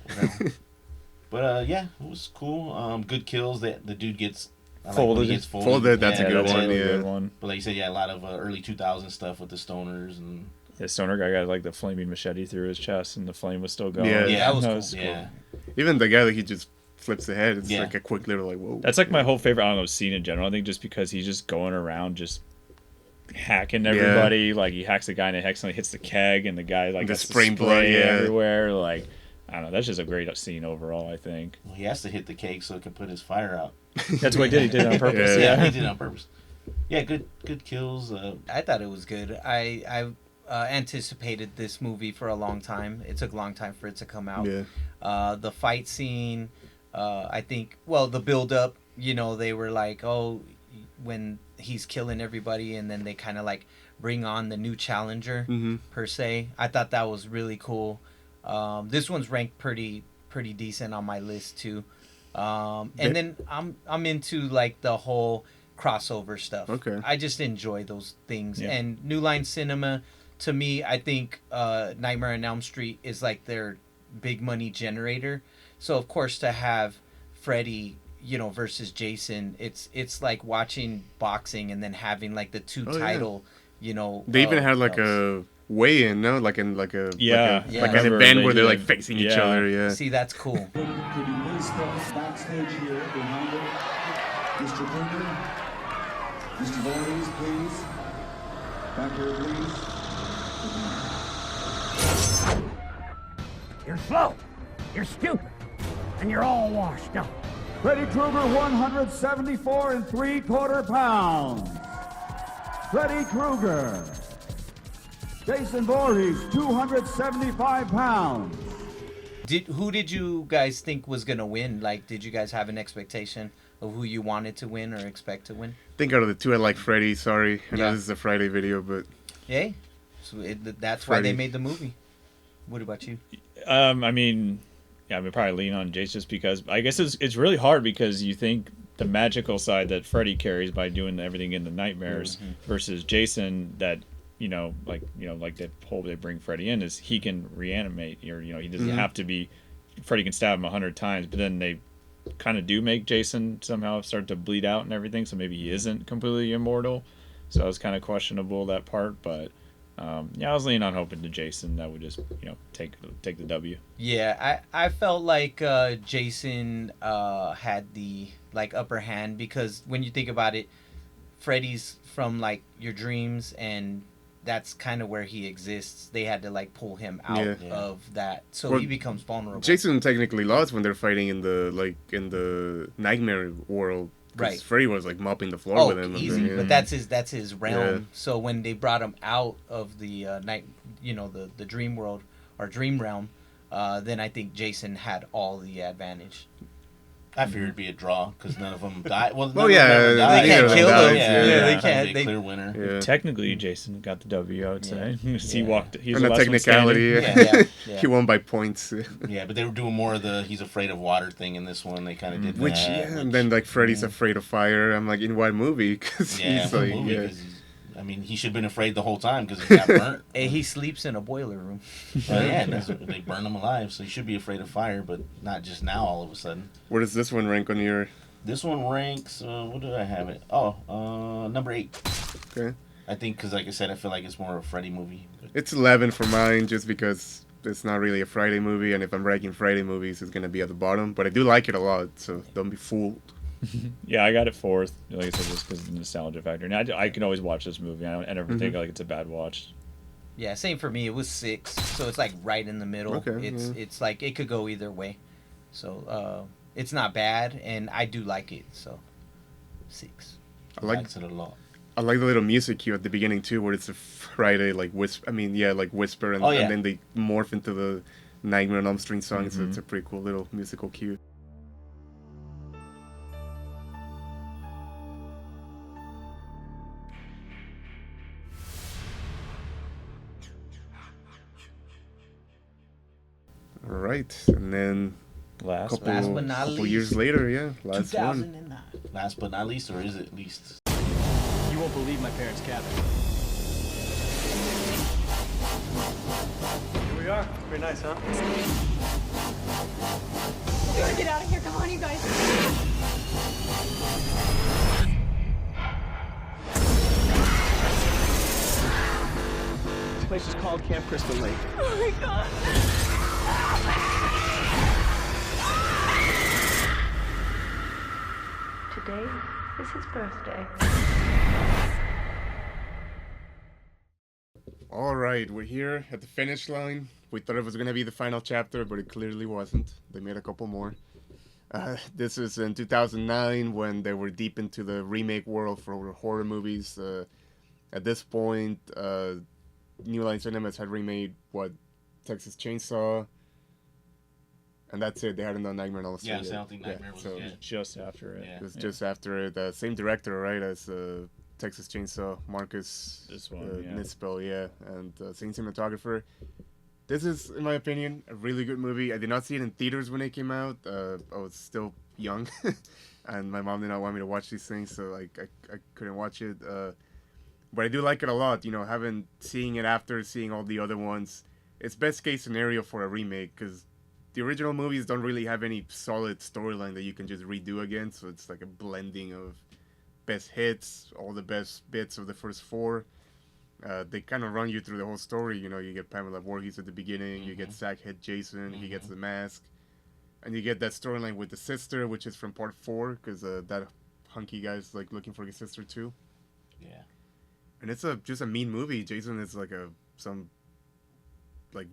But yeah, it was cool. Good kills. The dude gets folded. He gets folded. That's a good one. Good one. But like you said, a lot of early 2000s stuff with the stoners and. The stoner guy got like the flaming machete through his chest, and the flame was still going. That was cool. Yeah. Even the guy that he just flips the head, it's Yeah. like a quick little like whoa. That's like my whole favorite, I don't know, scene in general. I think just because he's just going around just hacking everybody. Like he hacks the guy and it accidentally hits the keg, and the guy like The gets spraying spray blood, yeah. everywhere. Like I don't know, that's just a great scene overall, I think. Well, he has to hit the cake so it can put his fire out. That's what he did. He did it on purpose. Yeah, he did it on purpose. Yeah, good kills. I thought it was good. I anticipated this movie for a long time. It took a long time for it to come out. Yeah. The fight scene, I think, well, the build up, you know, they were like, oh, when he's killing everybody, and then they kind of like bring on the new challenger per se. I thought that was really cool. This one's ranked pretty decent on my list too. And then I'm into like the whole crossover stuff. Okay. I just enjoy those things. Yeah. And New Line Cinema, to me, I think Nightmare on Elm Street is like their big money generator. So of course to have Freddy, you know, versus Jason, it's like watching boxing and then having like the two title, you know. They even had like a weigh-in, no? Like in like a Yeah. like an event where they're like facing each other. Yeah. See, that's cool. Could you please step backstage here behind it? Mr. Kruger? Mr. Voorhees, please. Back here, please. You're slow. You're stupid. And you're all washed up. Freddy Krueger, 174 3/4 pounds. Freddy Krueger. Jason Voorhees, 275 pounds. Who did you guys think was gonna win? Like, did you guys have an expectation of who you wanted to win or expect to win? I think out of the two, I like Freddy. Sorry, I know Yeah. this is a Friday video, but Yeah, so that's why Freddy. they made the movie. What about you? I mean, yeah, I would probably lean on Jason just because I guess it's really hard because you think the magical side that Freddy carries by doing everything in the nightmares versus Jason that like the whole they bring Freddy in is he can reanimate, or he doesn't have to be. Freddy can stab him 100 times, but then they kind of do make Jason somehow start to bleed out and everything, so maybe he isn't completely immortal. So that was kind of questionable, that part, but I was leaning on hoping to Jason that would just take the W. Yeah, I felt like Jason had the upper hand, because when you think about it, Freddy's from your dreams, and that's kind of where he exists. They had to pull him out of that, so he becomes vulnerable. Jason technically lost when they're fighting in the nightmare world. Right. Freddy was mopping the floor with him. Easy, but that's his realm. Yeah. So when they brought him out of the the dream world or dream realm, then I think Jason had all the advantage. I figured it'd be a draw because none of them died. Well, They can't kill them. They can't. They clear winner. Yeah. Technically, Jason got the W, I would say. He walked. He's on the a last technicality. one standing. He won by points. Yeah, but they were doing more of the he's afraid of water thing in this one. They kind of did Which, that. and then Freddy's afraid of fire. I'm like, in what movie? Because he's what movie? 'Cause he should have been afraid the whole time because he got burnt. Hey, he sleeps in a boiler room. They burn him alive, so he should be afraid of fire, but not just now all of a sudden. Where does this one rank on your... This one ranks, what did I have it? Number 8. Okay. I think because, like I said, I feel like it's more of a Freddy movie. It's 11 for mine, just because it's not really a Friday movie, and if I'm ranking Friday movies, it's going to be at the bottom. But I do like it a lot, so don't be fooled. Yeah, I got it 4th. Like I said, just because of the nostalgia factor. And I can always watch this movie. I never think it's a bad watch. Yeah, same for me. It was 6, so it's right in the middle. Okay, it's it could go either way. So it's not bad, and I do like it. So 6. I like it a lot. I like the little music cue at the beginning too, where it's a Friday whisper. Whisper, and then they morph into the Nightmare on Elm Street song. It's a pretty cool little musical cue. All right, and then last but not couple least, years later, last 2009. one. Last but not least, or is it least? You won't believe my parents' cabin. Here we are. Pretty nice, huh? We gotta get out of here. Come on, you guys. This place is called Camp Crystal Lake. Oh my God. Today is his birthday. All right, we're here at the finish line. We thought it was going to be the final chapter, but it clearly wasn't. They made a couple more. This is in 2009 when they were deep into the remake world for horror movies. At this point, New Line Cinemas had remade, Texas Chainsaw, and that's it. They hadn't done Nightmare on Elm Street. Yeah, so I don't think Nightmare was just after it. Yeah. It was just after it. Same director, right, as Texas Chainsaw, Marcus Nispel, and same cinematographer. This is, in my opinion, a really good movie. I did not see it in theaters when it came out. I was still young, and my mom did not want me to watch these things, so I couldn't watch it. But I do like it a lot. Seeing it after seeing all the other ones, it's best case scenario for a remake, because the original movies don't really have any solid storyline that you can just redo again. So it's like a blending of best hits, all the best bits of the first four. They kind of run you through the whole story. You get Pamela Voorhees at the beginning, you get Sackhead Jason, he gets the mask, and you get that storyline with the sister, which is from part 4, because that hunky guy's like looking for his sister too. Yeah. And it's just a mean movie. Jason is like some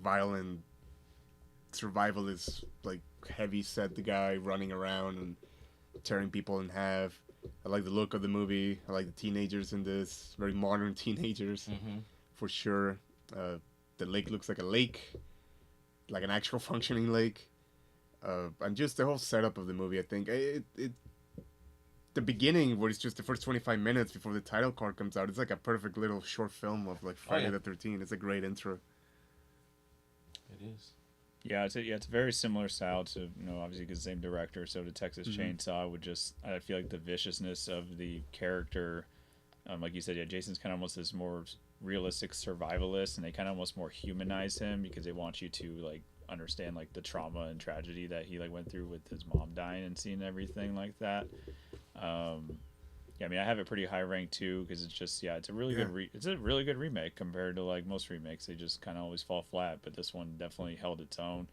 violent survivalist, like heavy set the guy running around and tearing people in half. I like the look of the movie. I like the teenagers in this. Very modern teenagers, for sure. The lake looks like a lake, like an actual functioning lake. And just the whole setup of the movie, I think. The beginning, where it's just the first 25 minutes before the title card comes out, it's like a perfect little short film of like Friday the 13th. It's a great intro. It is. Yeah, it's a very similar style to, obviously because same director, so to Texas Chainsaw. I feel like the viciousness of the character, like you said, Jason's kind of almost this more realistic survivalist, and they kind of almost more humanize him because they want you to like understand like the trauma and tragedy that he like went through with his mom dying and seeing everything like that. I have it pretty high ranked too because it's just it's a really good it's a really good remake compared to like most remakes. They just kind of always fall flat, but this one definitely held its own.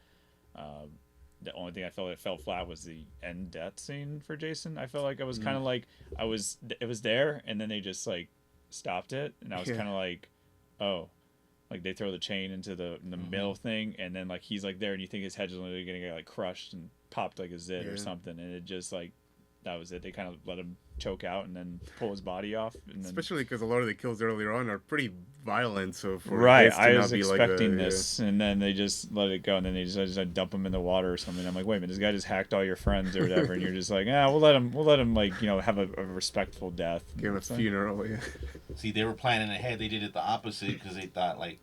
The only thing I felt it fell flat was the end death scene for Jason. I felt like I was kind of like it was there, and then they just like stopped it, and I was kind of like, oh, like they throw the chain into the middle thing, and then like he's like there, and you think his head's literally gonna get like crushed and popped like a zit or something, and it just like that was it. They kind of let him choke out and then pull his body off. And then... Especially because a lot of the kills earlier on are pretty violent. So for right, this to I not was be expecting like this, and then they just let it go, and then they just dump him in the water or something. I'm like, wait a minute, this guy just hacked all your friends or whatever, and you're just like, we'll let him like have a respectful death. Give him a funeral. Yeah. See, they were planning ahead. They did it the opposite because they thought like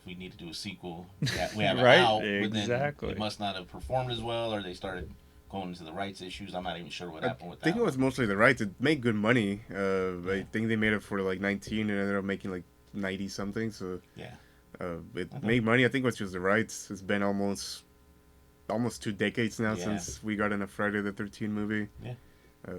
we need to do a sequel. We have it right, out, exactly. But then it must not have performed as well, or they started going into the rights issues. I'm not even sure what happened with that. I think it was mostly the rights. It made good money. I think they made it for like 19 and ended up making like 90 something. So it made money. I think it was just the rights. It's been almost 2 decades now since we got in a Friday the 13th movie. Yeah.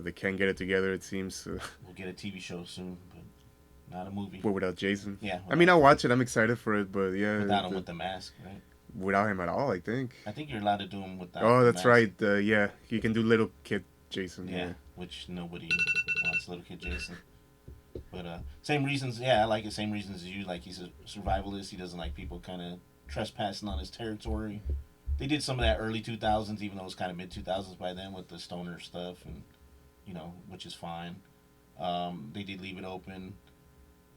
They can't get it together, it seems. We'll get a TV show soon, but not a movie. But without Jason. Yeah. I mean, I'll watch it. I'm excited for it, but yeah. Without him with the mask, right? Without him at all, I think. I think you're allowed to do him without. Oh, that's mask. right. Yeah, you can do little kid Jason. Yeah, which nobody wants little kid Jason. But same reasons. Yeah, I like it. Same reasons as you. Like he's a survivalist. He doesn't like people kind of trespassing on his territory. They did some of that early 2000s, even though it was kind of mid 2000s by then with the stoner stuff, and which is fine. They did leave it open.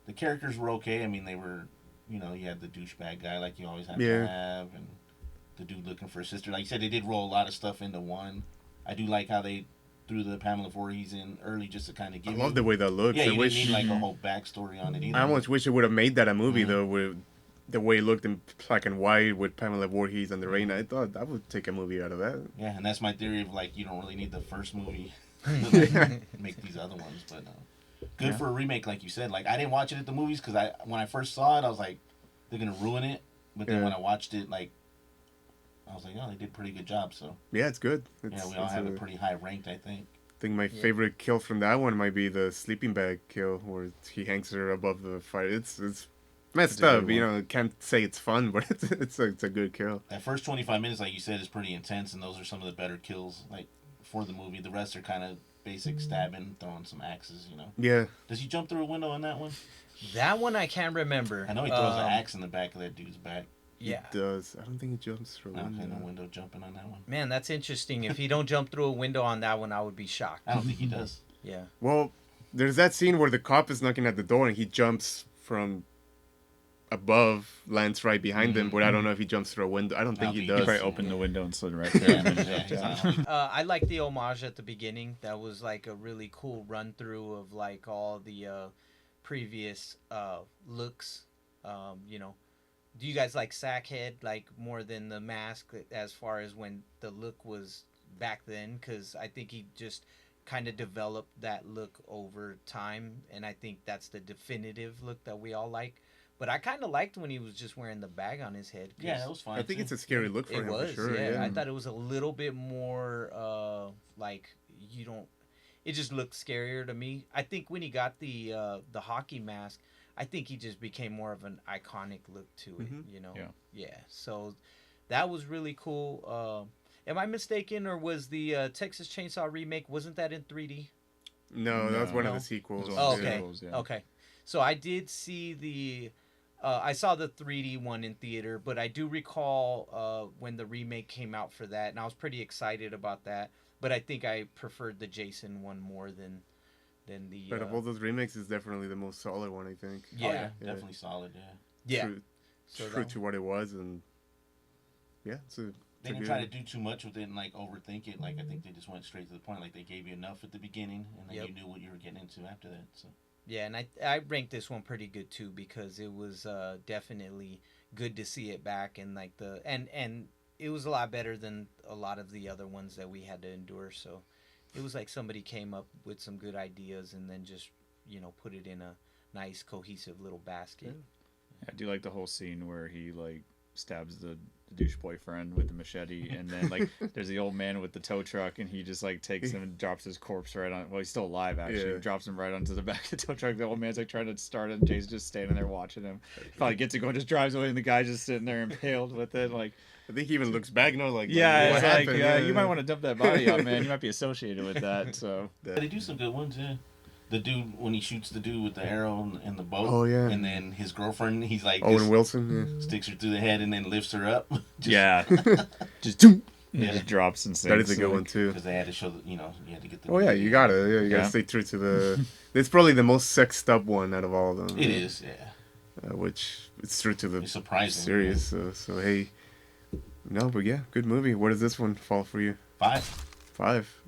The characters were okay. I mean, they were. You had the douchebag guy like you always have to have, and the dude looking for a sister. Like you said, they did roll a lot of stuff into one. I do like how they threw the Pamela Voorhees in early just to kind of give I love the way that looks. Yeah, I you wish, didn't need like a whole backstory on it either. I almost wish it would have made that a movie though, with the way it looked in black and white with Pamela Voorhees and the rain. I thought I would take a movie out of that. Yeah, and that's my theory of like you don't really need the first movie to make these other ones, but. Good for a remake, like you said. Like I didn't watch it at the movies because when I first saw it, I was like, they're gonna ruin it. But then when I watched it, like, I was like, oh, they did a pretty good job. So yeah, it's good. We all have it pretty high ranked, I think. I think my favorite kill from that one might be the sleeping bag kill, where he hangs her above the fire. It's messed up. You know, can't say it's fun, but it's a good kill. That first 25 minutes, like you said, is pretty intense, and those are some of the better kills, like, for the movie. The rest are kind of basic stabbing, throwing some axes, you know. Yeah. Does he jump through a window on that one? That one I can't remember. I know he throws an axe in the back of that dude's back. Yeah. He does. I don't think he jumps through a window. No window jumping on that one. Man, that's interesting. If he don't jump through a window on that one, I would be shocked. I don't think he does. Yeah. Well, there's that scene where the cop is knocking at the door and he jumps from above, lands right behind him, but I don't know if he jumps through a window. I don't think he does. He probably opened the window and slid right there. I like the homage at the beginning. That was like a really cool run through of like all the previous looks. You know, do you guys like Sackhead like more than the mask as far as when the look was back then? Because I think he just kind of developed that look over time, and I think that's the definitive look that we all like. But I kind of liked when he was just wearing the bag on his head. Yeah, that was fine. I think it's a scary look for him. Was, for sure. yeah. I thought it was a little bit more like you don't. It just looked scarier to me. I think when he got the hockey mask, I think he just became more of an iconic look to it. You know. Yeah. So that was really cool. Am I mistaken, or was the Texas Chainsaw remake, wasn't that in 3D? No, that was one of the sequels. Oh, okay. Okay. So I did see the. I saw the 3D one in theater, but I do recall when the remake came out for that, and I was pretty excited about that. But I think I preferred the Jason one more than the. But of all those remakes, it's definitely the most solid one, I think. Yeah, definitely solid. Yeah. True to what it was, and yeah, they didn't try to do too much with it and like overthink it. Like I think they just went straight to the point. Like they gave you enough at the beginning, and then you knew what you were getting into after that. So. Yeah, and I ranked this one pretty good too because it was definitely good to see it back, and like and it was a lot better than a lot of the other ones that we had to endure. So it was like somebody came up with some good ideas and then just put it in a nice cohesive little basket. Yeah, I do like the whole scene where he like stabs the douche boyfriend with the machete, and then like there's the old man with the tow truck, and he just like takes him and drops his corpse right on. Well, he's still alive actually. He drops him right onto the back of the tow truck. The old man's like trying to start it, and Jason's just standing there watching him. Probably gets it going, just drives away, and the guy's just sitting there impaled with it. Like I think he even looks back, like yeah, what it's like happened? you might want to dump that body out, man. You might be associated with that. So they do some good ones, yeah. The dude, when he shoots the dude with the arrow in the boat. Oh, yeah. And then his girlfriend, he's like... Owen Wilson, sticks her through the head and then lifts her up. Just drops and sinks. That is a good one, too. Because they had to show, you had to get the... Oh, yeah, you gotta. Yeah, you gotta stay true to the... It's probably the most sexed up one out of all of them. It is, yeah. Which, it's true to the it's surprising, series. So, hey... No, but yeah, good movie. Where does this one fall for you? 5. 5.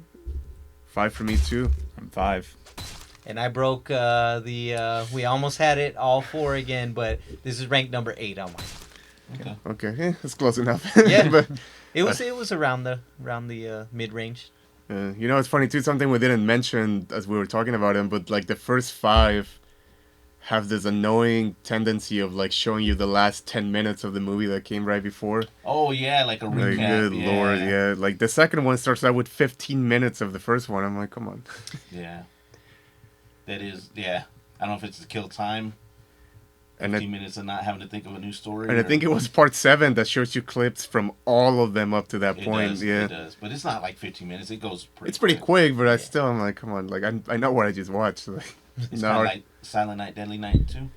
5 for me, too. I'm 5. And I broke we almost had it all 4 again, but this is ranked number 8 on mine. Okay, yeah, that's close enough. Yeah, but it was around the mid range. It's funny too. Something we didn't mention as we were talking about him, but like the first 5 have this annoying tendency of like showing you the last 10 minutes of the movie that came right before. Oh yeah, like a recap. Like, good lord, yeah. Like the second one starts out with 15 minutes of the first one. I'm like, come on. Yeah. That is, yeah. I don't know if it's to kill time. 15 minutes of not having to think of a new story. And I think it was part 7 that shows you clips from all of them up to that point. Yeah, it does. But it's not like 15 minutes. It goes pretty. It's pretty quick, but I'm like, come on. Like I know what I just watched. Like, it's kind of like Silent Night, Deadly Night too.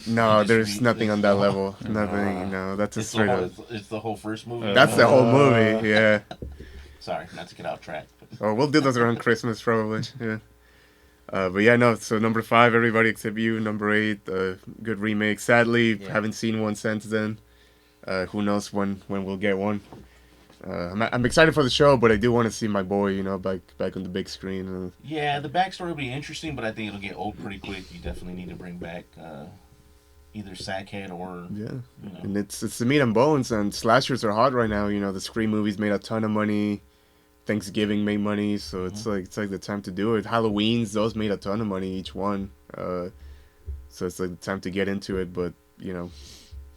No, there's nothing on that level. Nothing. No, that's a straight up. It's the whole first movie. That's the whole movie. Yeah. Sorry, not to get off track. Oh, we'll do those around Christmas probably. Yeah. But yeah, no. So number 5, everybody except you. Number 8, good remake. Sadly, haven't seen one since then. Who knows when we'll get one. I'm excited for the show, but I do want to see my boy, back on the big screen. Yeah, the backstory will be interesting, but I think it'll get old pretty quick. You definitely need to bring back either Sackhead or And it's the meat and bones, and slashers are hot right now. The Scream movies made a ton of money. Thanksgiving made money, so it's like the time to do it. Halloween's, those made a ton of money each one, so it's like the time to get into it. But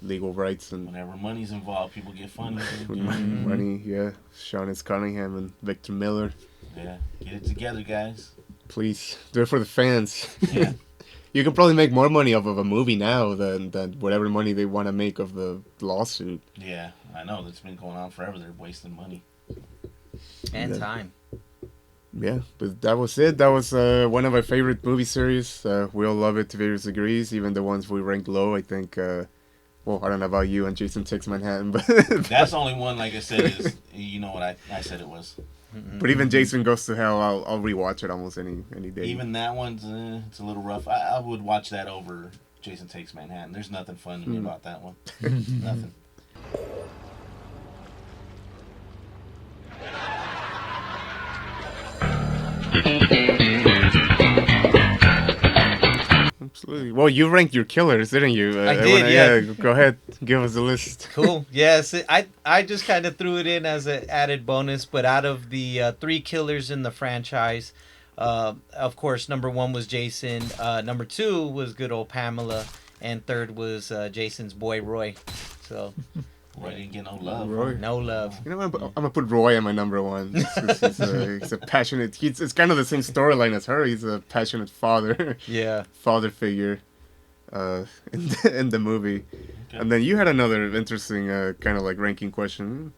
legal rights and whenever money's involved, people get funny. Money, yeah. Sean S. Cunningham and Victor Miller. Yeah, get it together, guys. Please do it for the fans. Yeah. You can probably make more money off of a movie now than whatever money they want to make of the lawsuit. Yeah, I know. That's been going on forever. They're wasting money. And time. Yeah, but that was it. That was one of my favorite movie series. We all love it to various degrees, even the ones we ranked low. I think, well, I don't know about you and Jason Takes Manhattan, but... That's the only one, like I said, is, you know what I said it was. But even Jason Goes to Hell, I'll rewatch it almost any day. Even that one's, it's a little rough. I would watch that over Jason Takes Manhattan. There's nothing fun to me about that one. Nothing. Absolutely. Well, you ranked your killers, didn't you? I did, yeah. Go ahead, give us a list. Cool. Yes, I just kind of threw it in as an added bonus, but out of the 3 killers in the franchise, of course, number 1 was Jason, number 2 was good old Pamela, and 3rd was Jason's boy Roy. So... Roy didn't get no love. Roy. No love. You know what? I'm gonna put Roy on my number 1. He's a passionate. It's kind of the same storyline as her. He's a passionate father. Yeah. Father figure, in the movie. Okay. And then you had another interesting kind of like ranking question.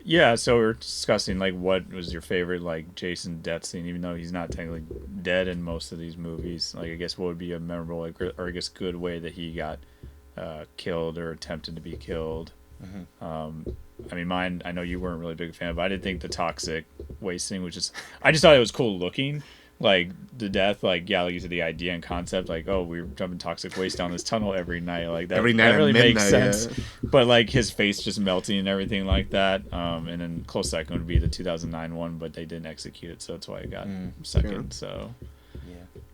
Yeah, so we're discussing like what was your favorite like Jason death scene, even though he's not technically dead in most of these movies. Like I guess what would be a memorable like, or I guess good way that he got killed or attempted to be killed. Mm-hmm. I mean, mine, I know you weren't really a big fan, but I did think the toxic wasting, which is, I just thought it was cool looking. Like, the death, like, yeah, like you said, the idea and concept, like, oh, we're jumping toxic waste down this tunnel every night. Like, that, every night that really midnight, makes sense. Yeah. But, like, his face just melting and everything like that. And then close second would be the 2009 one, but they didn't execute it, so that's why I got second. Yeah. So,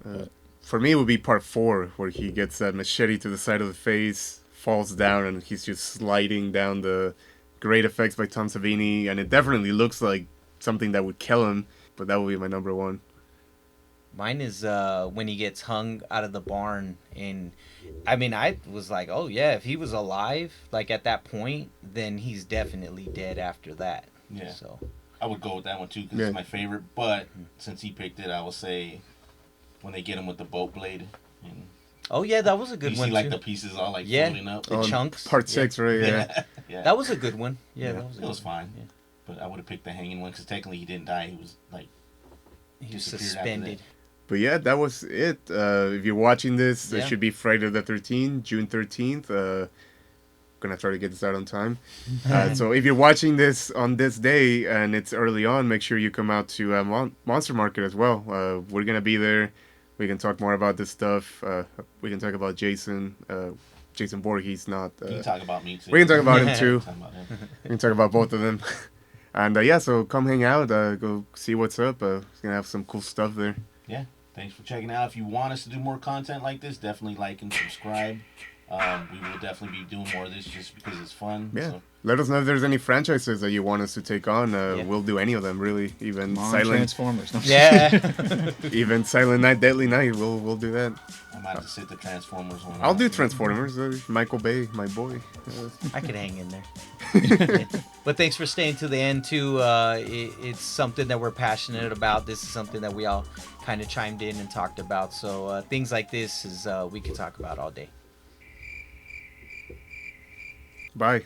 yeah. For me, it would be part 4, where he gets that machete to the side of the face, falls down, and he's just sliding down the great effects by Tom Savini, and it definitely looks like something that would kill him, but that would be my number 1. Mine is when he gets hung out of the barn, and I mean, I was like, oh yeah, if he was alive, like at that point, then he's definitely dead after that. Yeah. So I would go with that one too, because it's my favorite, but since he picked it, I will say when they get him with the boat blade. And oh yeah, that was a good one. You see like too. the pieces all like floating up. The chunks. Part 6, right? Yeah. Yeah. That was a good one. Yeah, that was it was fine. Yeah. But I would have picked the hanging one because technically he didn't die. He was like suspended. But yeah, that was it. If you're watching this, it should be Friday the 13th, June 13th. Gonna try to get this out on time. So if you're watching this on this day and it's early on, make sure you come out to Monster Market as well. We're gonna be there. We can talk more about this stuff. We can talk about Jason Voorhees, not... you can talk about me, too. We can talk about him, too. We can talk about both of them. And, yeah, so come hang out. Go see what's up. We're going to have some cool stuff there. Yeah, thanks for checking out. If you want us to do more content like this, definitely like and subscribe. We will definitely be doing more of this just because it's fun. Yeah. So. Let us know if there's any franchises that you want us to take on. We'll do any of them, really. Even Silent Transformers. Yeah. Even Silent Night, Deadly Night. We'll do that. I might have to sit the Transformers one. I'll do Transformers. Michael Bay, my boy. I could hang in there. But thanks for staying to the end too. It's something that we're passionate about. This is something that we all kind of chimed in and talked about. So things like this is we could talk about all day. Bye.